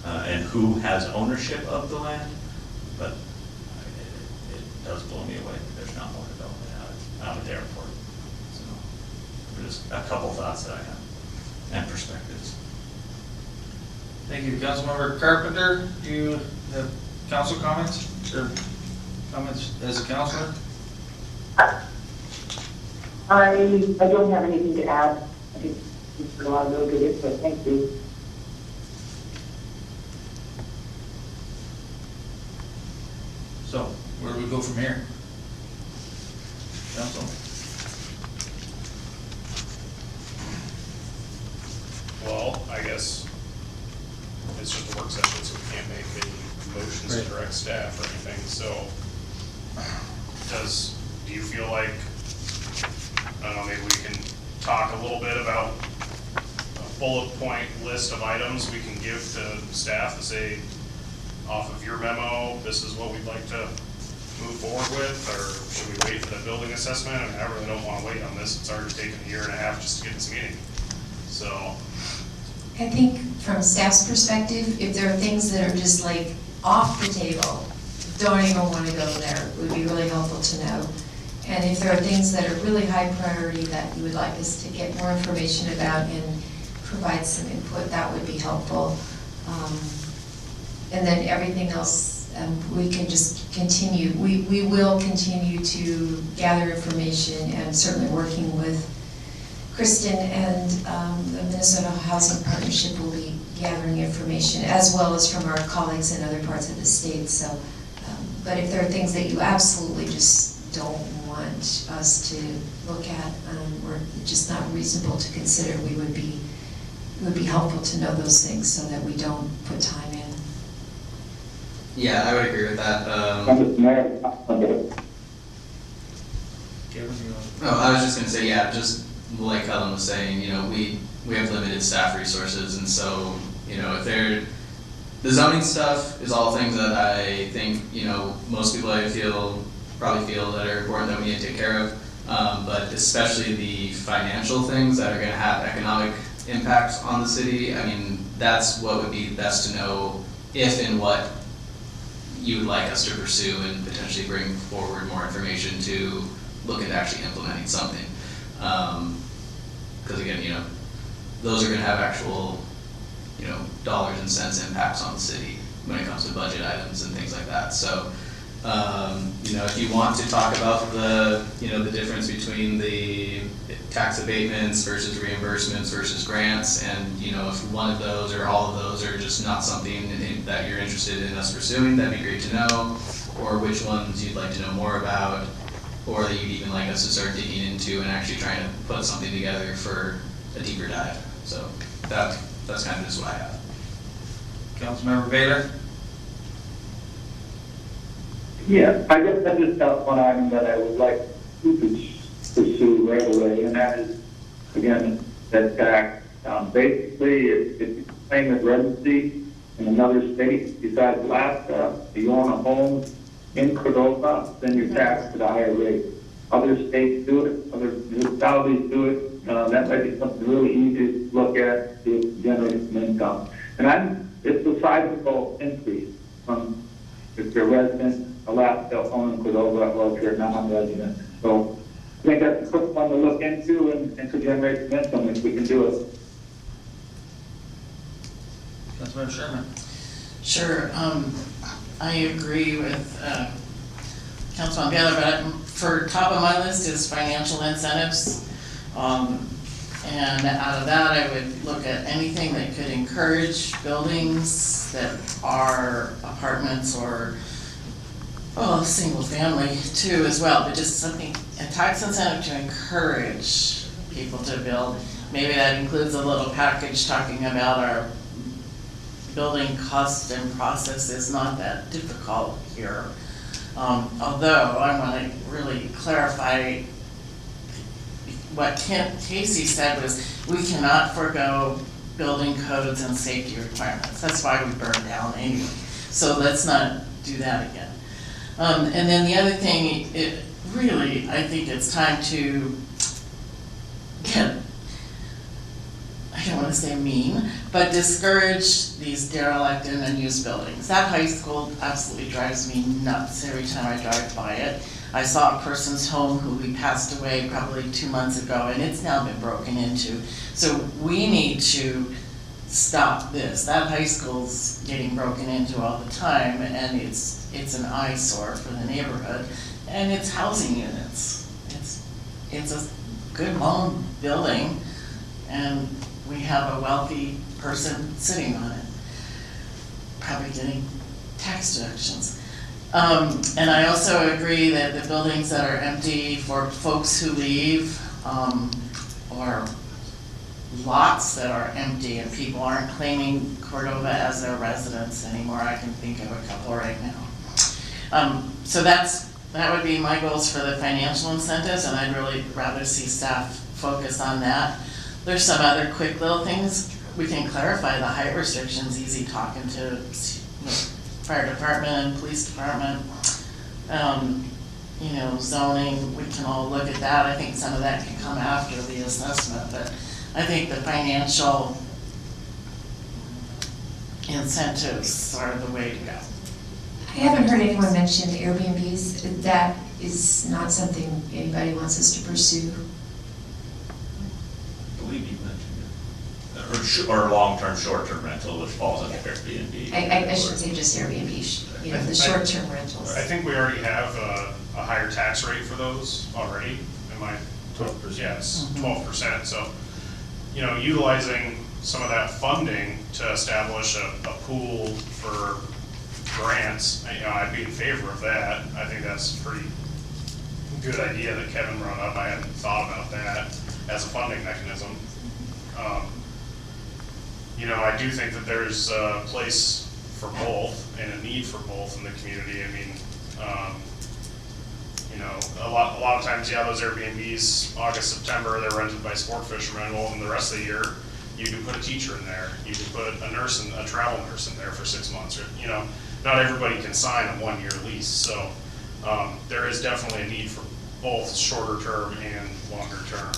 and who has ownership of the land, but it does blow me away that there's not more development out at the airport. So, just a couple thoughts that I have, and perspectives. Thank you. Councilmember Carpenter, do you have council comments or comments as a counselor? I don't have anything to add. I think we've heard a lot of really good input. Thank you. So, where do we go from here? Council? Well, I guess it's just a work session, so we can't make any motions to direct staff or anything, so do you feel like, I don't know, maybe we can talk a little bit about a bullet point list of items we can give to staff to say, off of your memo, this is what we'd like to move forward with, or should we wait for the building assessment? I mean, I really don't want to wait on this. It's already taken a year and a half just to get this meeting. So, I think from staff's perspective, if there are things that are just like off the table, don't even want to go there, it would be really helpful to know. And if there are things that are really high priority that you would like us to get more information about and provide some input, that would be helpful. And then everything else, we can just continue. We will continue to gather information, and certainly working with Kristen and the Minnesota Housing Partnership will be gathering information, as well as from our colleagues in other parts of the state. So, but if there are things that you absolutely just don't want us to look at, or just not reasonable to consider, it would be helpful to know those things so that we don't put time in. Yeah, I would agree with that. I was just gonna say, yeah, just like Helen was saying, you know, we have limited staff resources, and so, you know, if the zoning stuff is all things that I think, you know, most people probably feel that are important that we need to take care of, but especially the financial things that are gonna have economic impacts on the city. I mean, that's what would be best to know, if and what you would like us to pursue and potentially bring forward more information to look at actually implementing something. Because again, you know, those are gonna have actual, you know, dollars and cents impacts on the city when it comes to budget items and things like that. So, you know, if you want to talk about the difference between the tax abatements versus reimbursements versus grants, and, you know, if one of those or all of those are just not something that you're interested in us pursuing, that'd be great to know, or which ones you'd like to know more about, or that you'd even like us to start digging into and actually trying to put something together for a deeper dive. So that's kind of just what I have. Councilmember Baylor? Yeah, I guess I just have one item that I would like to pursue right away, and that is, again, that tax. Basically, if you claim a residency in another state besides Alaska, if you own a home in Cordova, then you're taxed at a higher rate. Other states do it, other municipalities do it. That might be something really easy to look at to generate some income. And it's a sizable increase from if you're a resident, Alaska, owning Cordova, or if you're a non-resident. So I think that's a quick one to look into and to generate some income if we can do it. Councilmember Sherman? Sure, I agree with Councilman Baylor, but for top of my list is financial incentives. And out of that, I would look at anything that could encourage buildings that are apartments or, single family too as well, but just something, a tax incentive to encourage people to build. Maybe that includes a little package talking about our building cost and process is not that difficult here. Although I want to really clarify what Casey said was, we cannot forego building codes and safety requirements. That's why we burned down anyway. So let's not do that again. And then the other thing, I think it's time to get, I don't want to say mean, but discourage these derelict and unused buildings. That high school absolutely drives me nuts every time I drive by it. I saw a person's home who passed away probably 2 months ago, and it's now been broken into. So we need to stop this. That high school's getting broken into all the time, and it's an eyesore for the neighborhood, and it's housing units. It's a good long building, and we have a wealthy person sitting on it, probably getting tax deductions. And I also agree that the buildings that are empty for folks who leave, or lots that are empty and people aren't claiming Cordova as their residence anymore. I can think of a couple right now. So that would be my goals for the financial incentives, and I'd really rather see staff focus on that. There's some other quick little things. We can clarify the height restrictions, easy talking to fire department and police department. Zoning, we can all look at that. I think some of that can come after the assessment, but I think the financial incentives are the way to go. I haven't heard anyone mention Airbnbs. That is not something anybody wants us to pursue. I believe you mentioned it. Or long-term, short-term rental, which falls under Airbnb. I should say just Airbnb, the short-term rentals. I think we already have a higher tax rate for those already. Am I? 12%. Yes, 12%. So, utilizing some of that funding to establish a pool for grants, I'd be in favor of that. I think that's a pretty good idea that Kevin brought up. I hadn't thought about that as a funding mechanism. I do think that there's a place for both and a need for both in the community. I mean, a lot of times, those Airbnbs, August, September, they're rented by sport fishermen. Well, and the rest of the year, you can put a teacher in there. You can put a travel nurse in there for 6 months. Or, not everybody can sign a 1-year lease. So there is definitely a need for both shorter term and longer term.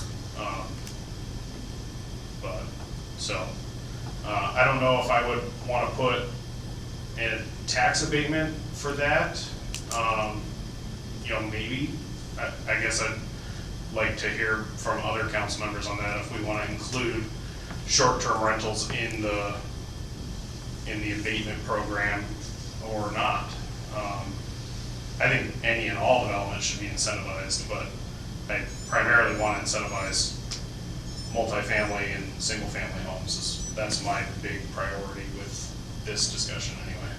I don't know if I would want to put a tax abatement for that. Maybe. I guess I'd like to hear from other council members on that, if we want to include short-term rentals in the abatement program or not. I think any and all development should be incentivized, but I primarily want to incentivize multifamily and single-family homes. That's my big priority with this discussion anyway.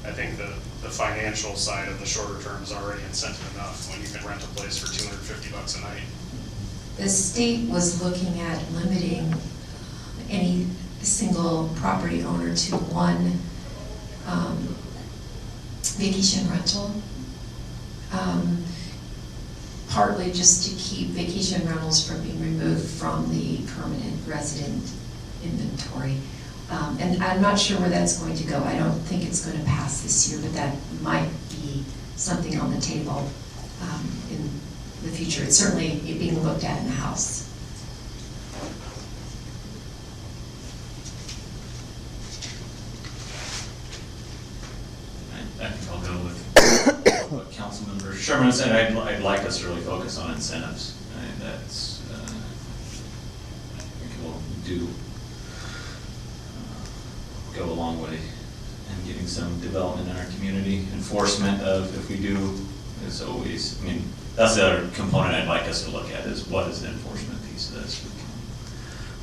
I think the financial side of the shorter term is already incentive enough when you can rent a place for $250 a night. The state was looking at limiting any single property owner to one vacation rental. Partly just to keep vacation rentals from being removed from the permanent resident inventory. And I'm not sure where that's going to go. I don't think it's going to pass this year, but that might be something on the table in the future. It's certainly being looked at in the House. I think I'll go with what Councilmember Sherman said. I'd like us to really focus on incentives. I think that's, I think it will go a long way in getting some development in our community. Enforcement of, if we do, is always, that's the other component I'd like us to look at, is what is the enforcement piece of this.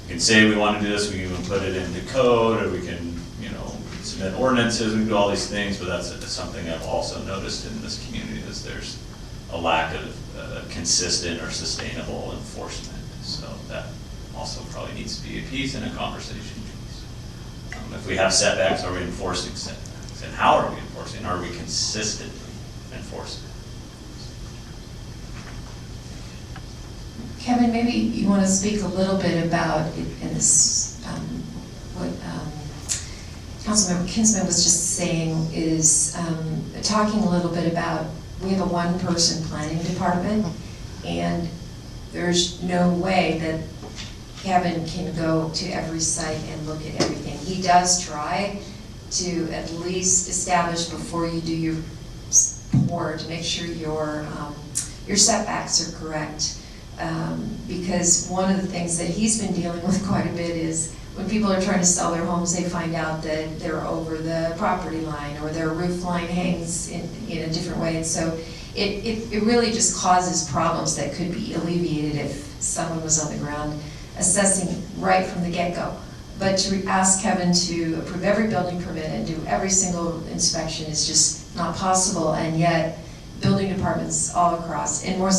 We can say we want to do this, we can even put it into code, or we can, submit ordinances, we can do all these things, but that's something I've also noticed in this community, is there's a lack of consistent or sustainable enforcement. So that also probably needs to be a piece and a conversation piece. If we have setbacks, are we enforcing setbacks? And how are we enforcing enforcing? Are we consistently enforcing? Kevin, maybe you want to speak a little bit about, in this, what Councilmember Kinsman was just saying is, talking a little bit about, we have a one-person planning department, and there's no way that Kevin can go to every site and look at everything. He does try to at least establish before you do your pour to make sure your setbacks are correct. Because one of the things that he's been dealing with quite a bit is when people are trying to sell their homes, they find out that they're over the property line or their roof line hangs in a different way. And so it really just causes problems that could be alleviated if someone was on the ground assessing right from the get-go. But to ask Kevin to approve every building permit and do every single inspection is just not possible, and yet building departments all across, in more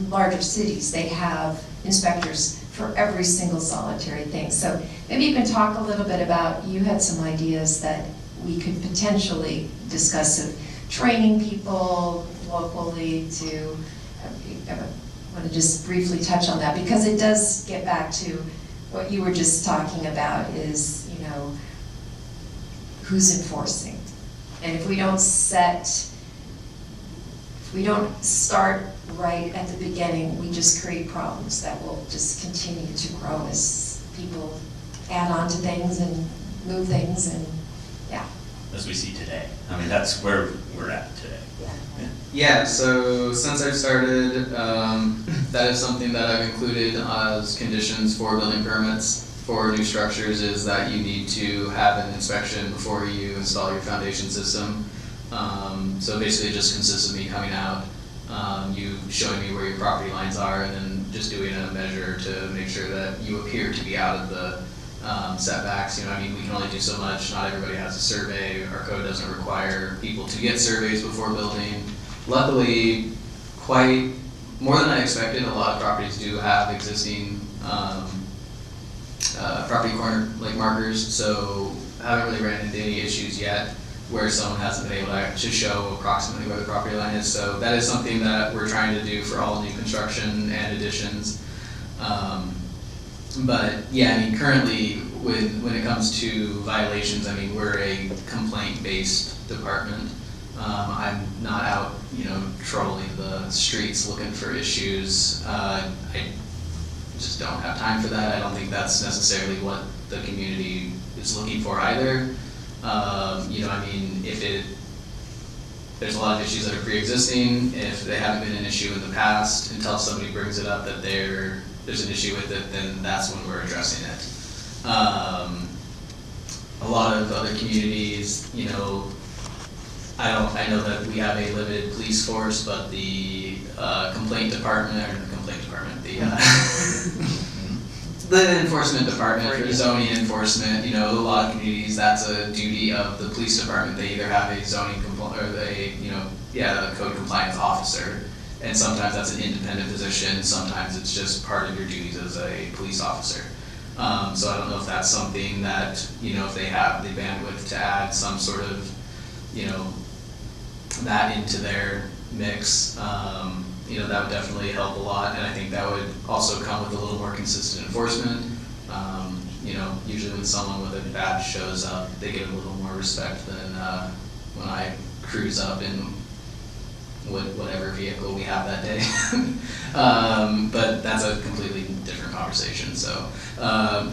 larger cities, they have inspectors for every single solitary thing. So maybe you can talk a little bit about, you had some ideas that we could potentially discuss of training people locally to, I want to just briefly touch on that, because it does get back to what you were just talking about is, you know, who's enforcing? And if we don't start right at the beginning, we just create problems that will just continue to grow as people add on to things and move things, and yeah. As we see today. I mean, that's where we're at today. Yeah, so since I've started, that is something that I've included as conditions for building permits for new structures, is that you need to have an inspection before you install your foundation system. So basically it just consists of me coming out, you showing me where your property lines are, and then just doing a measure to make sure that you appear to be out of the setbacks. You know, I mean, we can only do so much. Not everybody has a survey. Our code doesn't require people to get surveys before building. Luckily, quite more than I expected, a lot of properties do have existing property corner like markers, so I haven't really ran into any issues yet where someone hasn't been able to show approximately where the property line is. So that is something that we're trying to do for all new construction and additions. But yeah, I mean, currently when it comes to violations, I mean, we're a complaint-based department. I'm not out, you know, trolling the streets looking for issues. I just don't have time for that. I don't think that's necessarily what the community is looking for either. You know, I mean, there's a lot of issues that are pre-existing. If they haven't been an issue in the past, until somebody brings it up that there's an issue with it, then that's when we're addressing it. A lot of other communities, you know, I know that we have a limited police force, but the the enforcement department for zoning enforcement, you know, a lot of communities, that's a duty of the police department. They either have a zoning a code compliance officer, and sometimes that's an independent position, sometimes it's just part of your duties as a police officer. So I don't know if that's something that, you know, if they have the bandwidth to add some sort of, you know, that into their mix, you know, that would definitely help a lot, and I think that would also come with a little more consistent enforcement. You know, usually when someone with a badge shows up, they get a little more respect than when I cruise up in whatever vehicle we have that day. But that's a completely different conversation. So,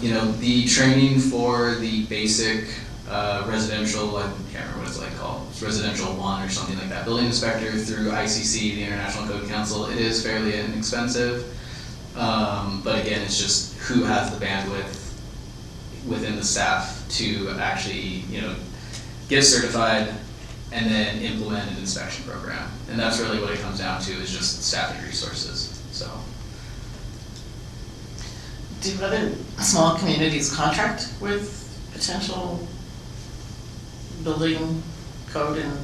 you know, the training for the basic residential, I can't remember what it's like called, it's residential 1 or something like that, building inspector through ICC, the International Code Council, it is fairly inexpensive. But again, it's just who has the bandwidth within the staff to actually, you know, get certified and then implement an inspection program. And that's really what it comes down to, is just staffing resources, so. Do other small communities contract with potential building code and?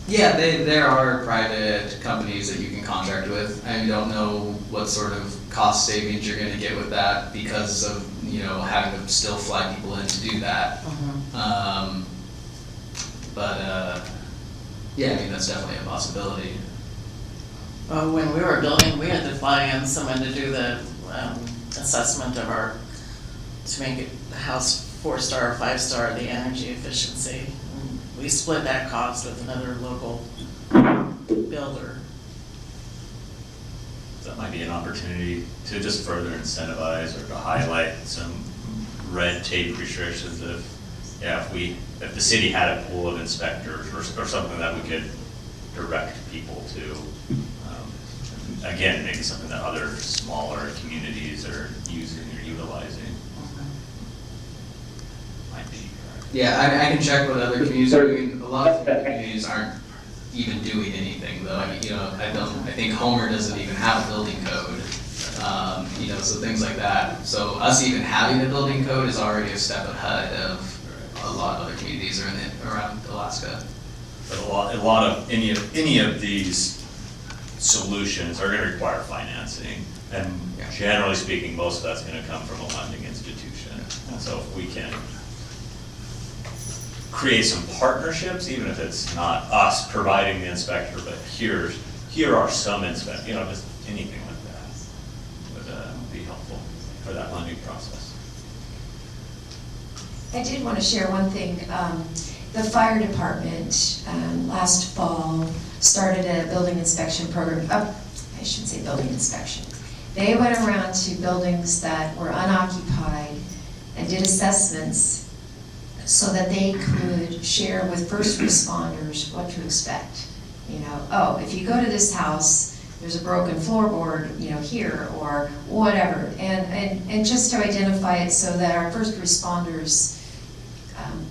Yeah, there are private companies that you can contract with. I don't know what sort of cost savings you're gonna get with that because of, you know, having to still fly people in to do that. But Yeah, I mean, that's definitely a possibility. When we were building, we had to fly in someone to do the assessment of to make the house 4-star or 5-star, the energy efficiency. And we split that cost with another local builder. That might be an opportunity to just further incentivize or to highlight some red tape restrictions if the city had a pool of inspectors or something that we could direct people to. Again, maybe something that other smaller communities are using or utilizing. Might be. Yeah, I can check what other communities are doing. A lot of communities aren't even doing anything though. I mean, you know, I think Homer doesn't even have a building code. You know, so things like that. So us even having a building code is already a step ahead of a lot of other communities around Alaska. But a lot of any of these solutions are going to require financing, and generally speaking, most of that's going to come from a lending institution. And so if we can create some partnerships, even if it's not us providing the inspector, but here are some inspectors, you know, just anything like that would be helpful for that lending process. I did want to share one thing. The fire department last fall started a building inspection program. I shouldn't say building inspection. They went around to buildings that were unoccupied and did assessments so that they could share with first responders what to expect. You know, oh, if you go to this house, there's a broken floorboard, you know, here or whatever, and just to identify it so that our first responders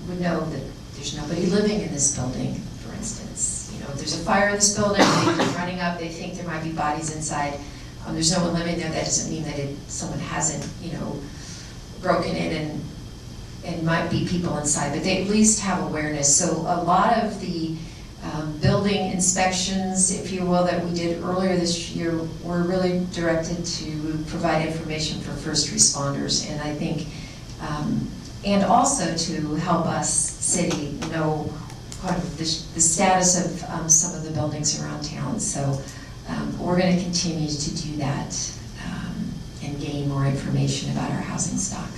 would know that there's nobody living in this building, for instance. You know, if there's a fire in this building, they come running up, they think there might be bodies inside. There's no one living there, that doesn't mean that someone hasn't, you know, broken in and might be people inside, but they at least have awareness. So a lot of the building inspections, if you will, that we did earlier this year were really directed to provide information for first responders, and I think, and also to help us, city, know kind of the status of some of the buildings around town. So we're going to continue to do that and gain more information about our housing stock.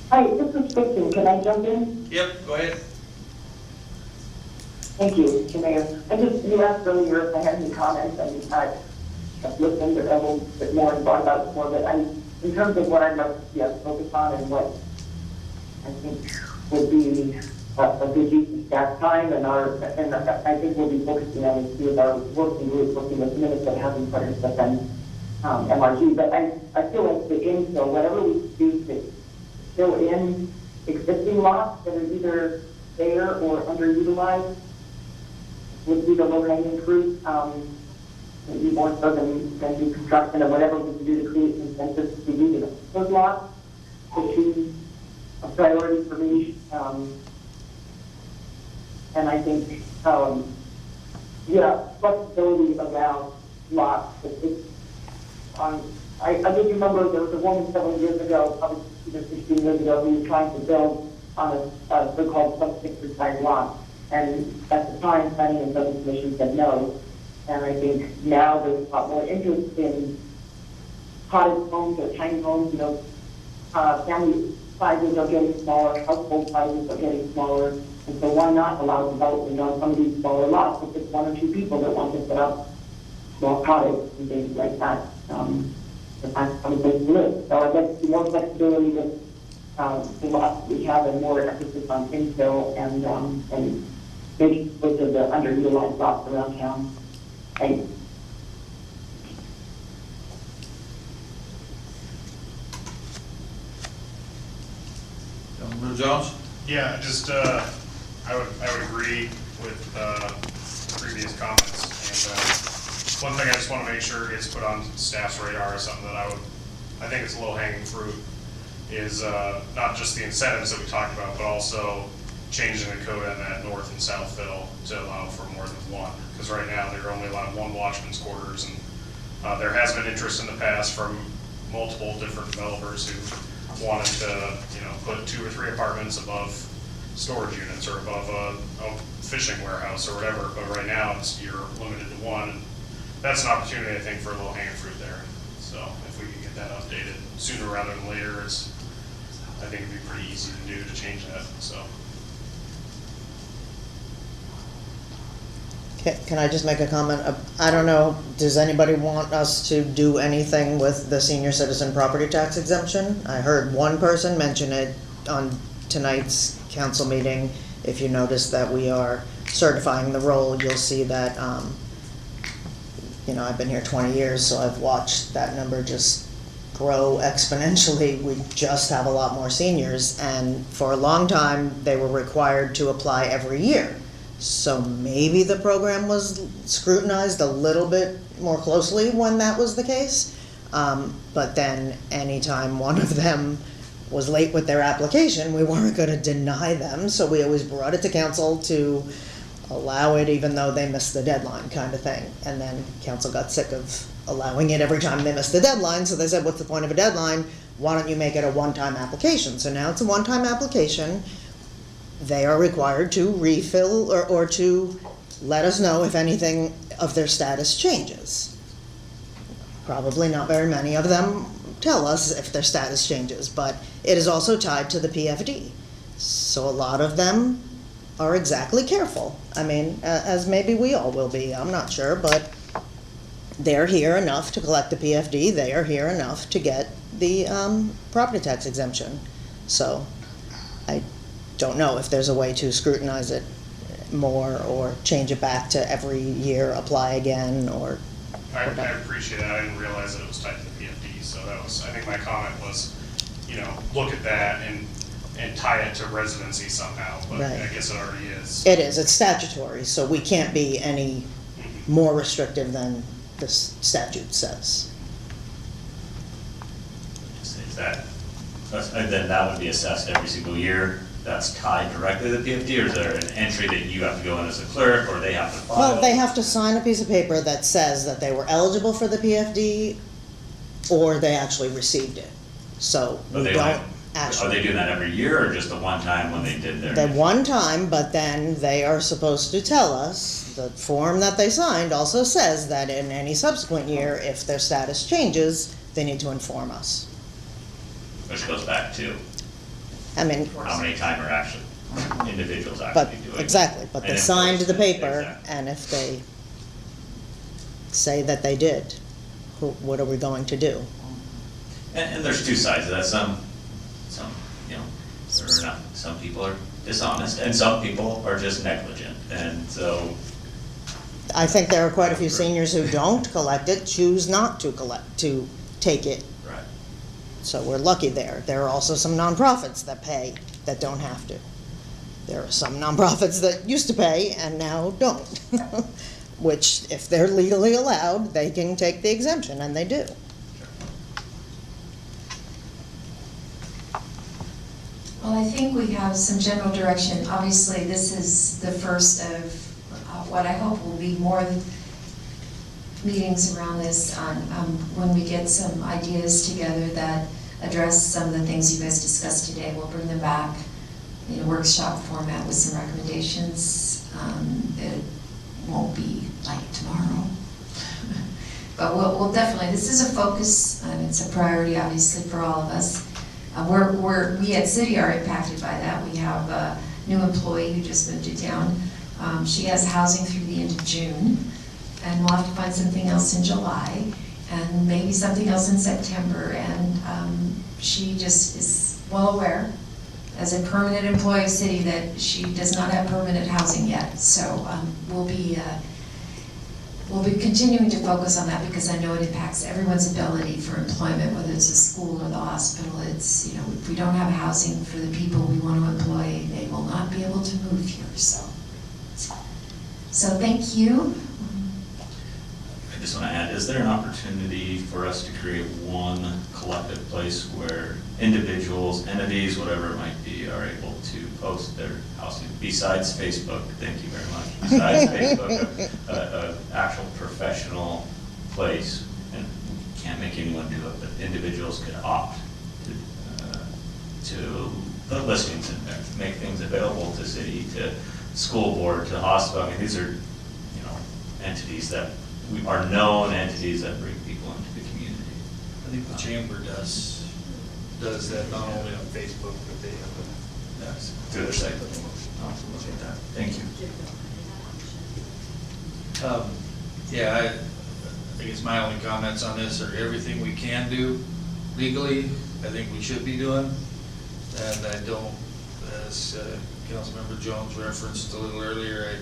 Hi, this is Kristen. Can I jump in? Yep, go ahead. Thank you, Mr. Mayor. You asked earlier if I had any comments, and I've listened a little bit more and thought about it more, but in terms of what I'd like to see us focus on and what I think would be a good use of staff time, and I think we'll be focusing on this with our working group, working with Minnesota Housing Partnership and MRG, but I feel like the infill, whatever we do to fill in existing lots that are either there or underutilized would be the low-hanging fruit, maybe more so than new construction, or whatever we can do to create incentives to use those lots, would be a priority for me. And I think, flexibility around lots. I just remember there was a woman several years ago, probably 16 years ago, who was trying to build on a so-called sub-6 type lot. And at the time, Planning and Zoning Commission said no. And I think now there's a lot more interest in cottage homes or tiny homes. You know, family sizes are getting smaller, household sizes are getting smaller. And so why not allow development on some of these smaller lots if it's 1 or 2 people that want to set up small cottage and things like that? To find some place to live. So I'd like to see more flexibility with the lots we have, and more emphasis on infill and making most of the underutilized lots around town. Thanks. Councilmember Jones? Yeah, just, I would agree with previous comments. And one thing I just want to make sure gets put on staff's radar is something that I think it's low-hanging fruit, is not just the incentives that we talked about, but also changing the code on that north and south fill to allow for more than one. Because right now, they're only allowed 1 watchman's quarters, and there has been interest in the past from multiple different developers who wanted to, you know, put 2 or 3 apartments above storage units or above a fishing warehouse or whatever, but right now you're limited to one. And that's an opportunity, I think, for a little hanging fruit there. So if we can get that updated sooner rather than later, I think it'd be pretty easy to do to change that, so. Can I just make a comment? I don't know, does anybody want us to do anything with the senior citizen property tax exemption? I heard one person mention it on tonight's council meeting. If you notice that we are certifying the roll, you'll see that, I've been here 20 years, so I've watched that number just grow exponentially. We just have a lot more seniors, and for a long time, they were required to apply every year. So maybe the program was scrutinized a little bit more closely when that was the case. But then anytime one of them was late with their application, we weren't going to deny them. So we always brought it to council to allow it even though they missed the deadline, kind of thing. And then council got sick of allowing it every time they missed the deadline. So they said, what's the point of a deadline? Why don't you make it a one-time application? So now it's a one-time application. They are required to refill or to let us know if anything of their status changes. Probably not very many of them tell us if their status changes, but it is also tied to the PFD. So a lot of them are exactly careful. I mean, as maybe we all will be, I'm not sure, but they're here enough to collect the PFD. They are here enough to get the property tax exemption. So I don't know if there's a way to scrutinize it more or change it back to every year apply again or I appreciate that. I didn't realize that it was tied to the PFD, so that was, I think my comment was, look at that and tie it to residency somehow, but Right. I guess it already is. It is, it's statutory, so we can't be any more restrictive than the statute says. Is that, and then that would be assessed every single year? That's tied directly to the PFD, or is there an entry that you have to go in as a clerk, or they have to file? Well, they have to sign a piece of paper that says that they were eligible for the PFD or they actually received it. So But we they don't Are actually. they doing that every year, or just the one time when they did their? The one time, but then they are supposed to tell us, the form that they signed also says that in any subsequent year, if their status changes, they need to inform us. Which goes back to I mean, how many time are actually, individuals but, actually doing it. exactly, but they And signed the enforcement, paper, exactly. and if they say that they did, what are we going to do? And there's two sides to that. Some, there are not, some people are dishonest, and some people are just negligent, and so. I think there are quite a few seniors who don't collect it, choose not to take it. Right. So we're lucky there. There are also some nonprofits that pay that don't have to. There are some nonprofits that used to pay and now don't. Which, if they're legally allowed, they can take the exemption, and they do. Well, I think we have some general direction. Obviously, this is the first of what I hope will be more meetings around this when we get some ideas together that address some of the things you guys discussed today. We'll bring them back in a workshop format with some recommendations. It won't be like tomorrow. But we'll definitely, this is a focus, and it's a priority obviously for all of us. We at City are impacted by that. We have a new employee who just moved to town. She has housing through the end of June, and we'll have to find something else in July, and maybe something else in September, and she just is well aware, as a permanent employee of City, that she does not have permanent housing yet. So we'll be continuing to focus on that, because I know it impacts everyone's ability for employment, whether it's a school or the hospital. It's, if we don't have housing for the people we want to employ, they will not be able to move here. So thank you. I just want to add, is there an opportunity for us to create one collective place where individuals, entities, whatever it might be, are able to post their housing, besides Facebook? Thank you very much. Besides Facebook, an actual professional place, and we can't make anyone do it, but individuals could opt to the listings in there, make things available to city, to school board, to hospital. I mean, these are, entities that are known entities that bring people into the community. I think the chamber does that not only on Facebook, but they have Yes, through their site. I'll look at that. Thank you. Yeah, I guess my only comments on this are everything we can do legally, I think we should be doing. And I don't, as Councilmember Jones referenced a little earlier,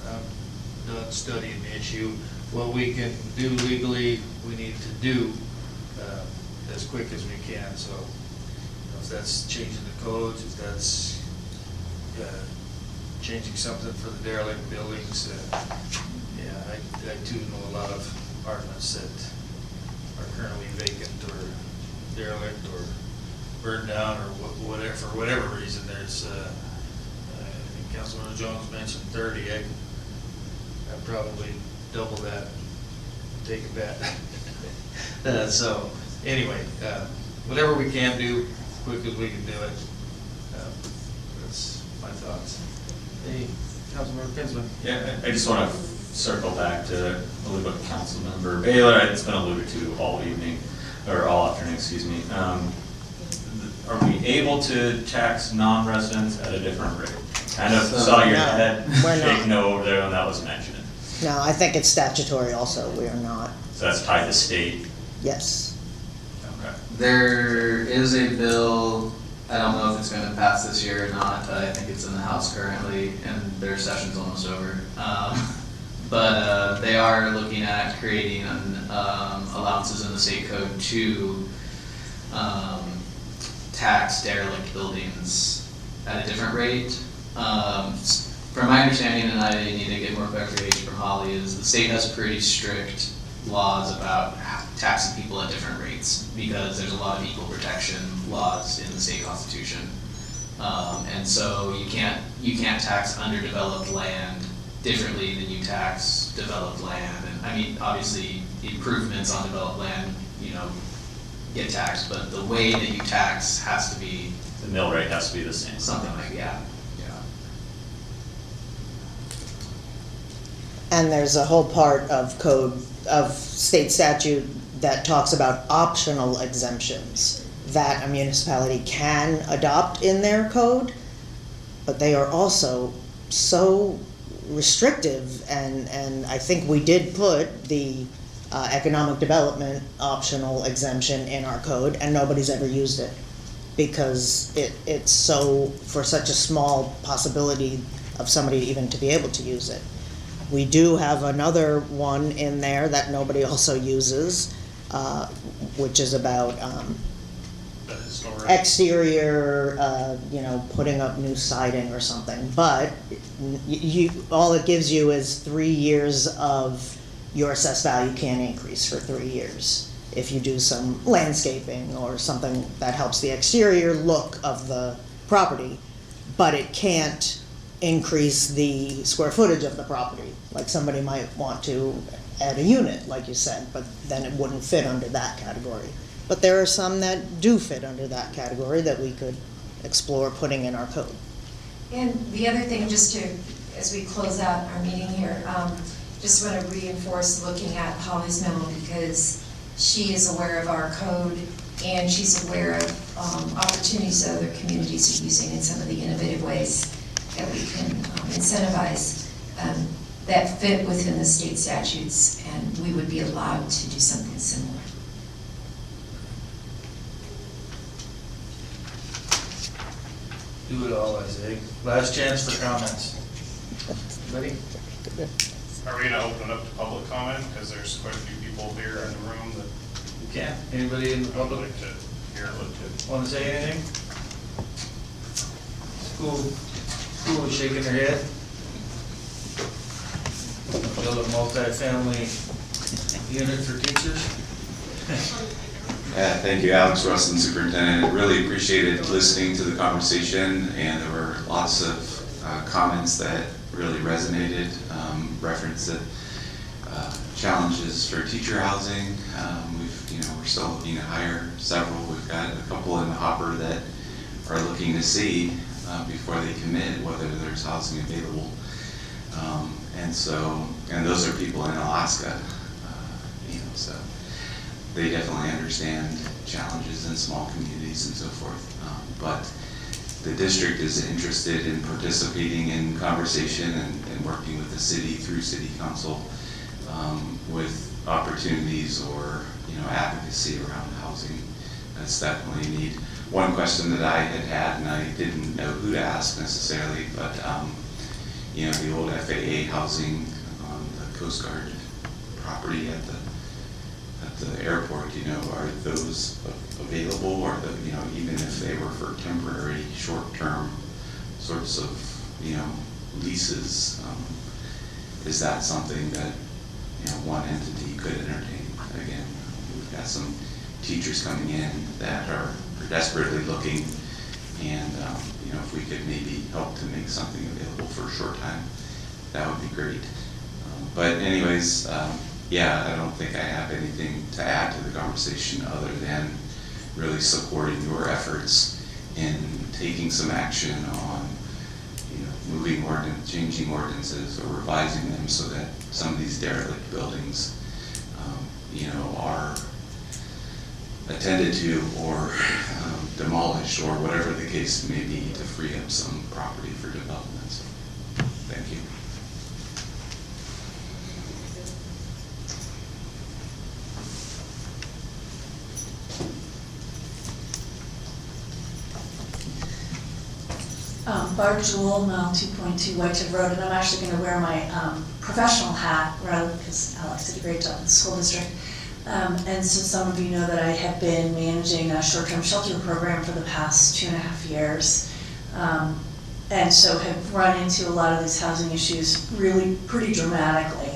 I'm done studying the issue. What we can do legally, we need to do as quick as we can. So if that's changing the codes, if that's changing something for the derelict buildings, yeah, I too know a lot of apartments that are currently vacant or derelict or burned down or whatever, for whatever reason. There's, I think Councilman Jones mentioned 30. I'd probably double that, take a bet. So anyway, whatever we can do, quick as we can do it. That's my thoughts. Hey, Councilmember Kinsman. Yeah, I just want to circle back to a little bit of Councilmember Baylor. It's been alluded to all evening, or all afternoon, excuse me. Are we able to tax non-residents at a different rate? Kind of saw your head shake no over there when that was mentioned. No, I think it's statutory also, we are not. So that's tied to state. Yes. Okay. There is a bill, I don't know if it's gonna pass this year or not, I think it's in the House currently, and their session's almost over. But they are looking at creating allowances in the state code to tax derelict buildings at a different rate. From my understanding, and I need to get more clarification from Holly, is the state has pretty strict laws about taxing people at different rates because there's a lot of equal protection laws in the state constitution. And so you can't tax underdeveloped land differently than you tax developed land. And I mean, obviously, improvements on developed land, get taxed, but the way that you tax has to be The mill rate has to be the same. something like that. And there's a whole part of state statute that talks about optional exemptions that a municipality can adopt in their code, but they are also so restrictive, and I think we did put the economic development optional exemption in our code, and nobody's ever used it because it's so, for such a small possibility of somebody even to be able to use it. We do have another one in there that nobody also uses, which is about exterior, putting up new siding or something. But all it gives you is 3 years of your assessed value can increase for 3 years if you do some landscaping or something that helps the exterior look of the property, but it can't increase the square footage of the property. Like somebody might want to add a unit, like you said, but then it wouldn't fit under that category. But there are some that do fit under that category that we could explore putting in our code. And the other thing, just to, as we close out our meeting here, just want to reinforce looking at Holly's memo because she is aware of our code and she's aware of opportunities that other communities are using in some of the innovative ways that we can incentivize that fit within the state statutes, and we would be allowed to do something similar. Do it all, I say. Last chance for comments. Ready? Are we gonna open it up to public comment? Because there's quite a few people here in the room that You can. Anybody in the would public like to hear a little bit. want to say anything? School is shaking their head. Build a multi-family unit for teachers. Thank you, Alex Rustin, Superintendent. Really appreciated listening to the conversation, and there were lots of comments that really resonated. Reference the challenges for teacher housing. We're still looking to hire several. We've got a couple in the hopper that are looking to see before they commit whether there's housing available. And those are people in Alaska, so they definitely understand challenges in small communities and so forth. But the district is interested in participating in conversation and working with the city through city council with opportunities or advocacy around housing. That's definitely a need. One question that I had, and I didn't know who to ask necessarily, but the old FAA housing on the Coast Guard property at the airport, are those available, or even if they were for temporary, short-term sorts of leases, is that something that one entity could entertain? Again, we've got some teachers coming in that are desperately looking, and if we could maybe help to make something available for a short time, that would be great. But anyways, I don't think I have anything to add to the conversation other than really supporting your efforts in taking some action on moving ordinance, changing ordinances, or revising them so that some of these derelict buildings are attended to or demolished, or whatever the case may be, to free up some property for development. So, thank you. Barb Jewell, mile 2.2 Whitetail Road, and I'm actually going to wear my professional hat rather, because Alex did a great job in the school district. And so some of you know that I have been managing a short-term shelter program for the past 2.5 years. And so have run into a lot of these housing issues really pretty dramatically.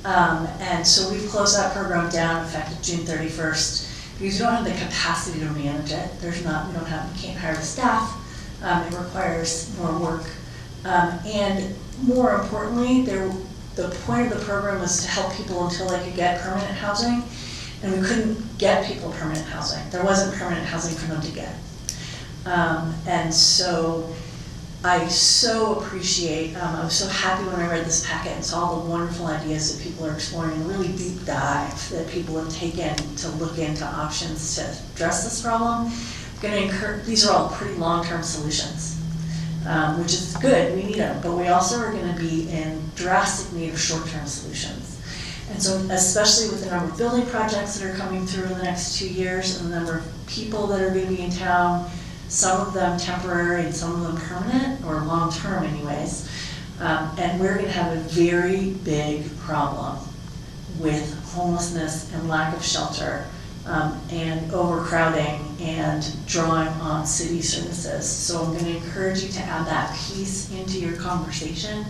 And so we've closed that program down effective June 31st because we don't have the capacity to manage it. We can't hire the staff. It requires more work. And more importantly, the point of the program was to help people until they could get permanent housing, and we couldn't get people permanent housing. There wasn't permanent housing for them to get. And so I so appreciate, I was so happy when I read this packet and saw all the wonderful ideas that people are exploring, and really deep dive that people have taken to look into options to address this problem. These are all pretty long-term solutions, which is good, we need them, but we also are going to be in drastic need of short-term solutions. And so especially with the number of building projects that are coming through in the next 2 years, and the number of people that are going to be in town, some of them temporary and some of them permanent, or long-term anyways, and we're going to have a very big problem with homelessness and lack of shelter. And overcrowding and drawing on city services. So I'm going to encourage you to add that piece into your conversation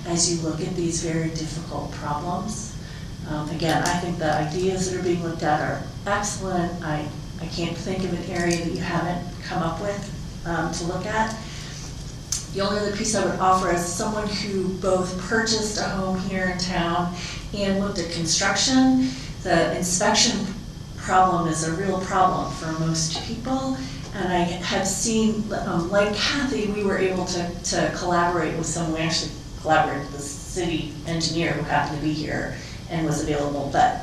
as you look at these very difficult problems. Again, I think the ideas that are being looked at are excellent. I can't think of an area that you haven't come up with to look at. The only other piece I would offer as someone who both purchased a home here in town and looked at construction, the inspection problem is a real problem for most people, and I have seen, like Kathy, we were able to collaborate with someone. We actually collaborated with the city engineer who happened to be here and was available, but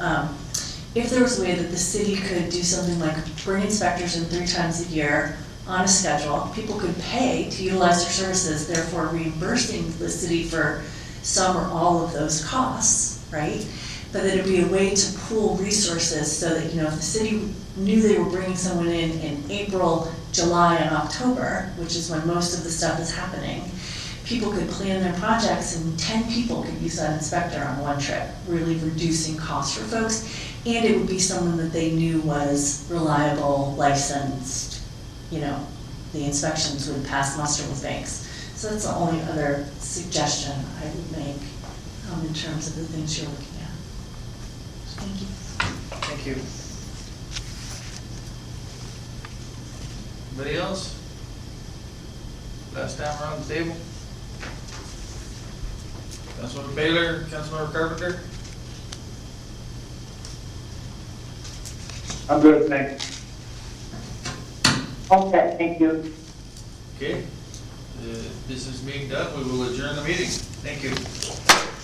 if there was a way that the city could do something like bring inspectors in 3 times a year on a schedule, people could pay to utilize their services, therefore reimbursing the city for some or all of those costs, right? But that it'd be a way to pool resources so that, if the city knew they were bringing someone in April, July, and October, which is when most of the stuff is happening, people could plan their projects and 10 people could use that inspector on one trip, really reducing costs for folks. And it would be someone that they knew was reliable, licensed, the inspections would pass muster with banks. So that's the only other suggestion I would make in terms of the things you're looking at. Thank you. Thank you. Anybody else? Last time around the table? Councilmember Baylor, Councilmember Carpenter? I'm good, thanks. Okay, thank you. Okay, business being done, we will adjourn the meeting. Thank you.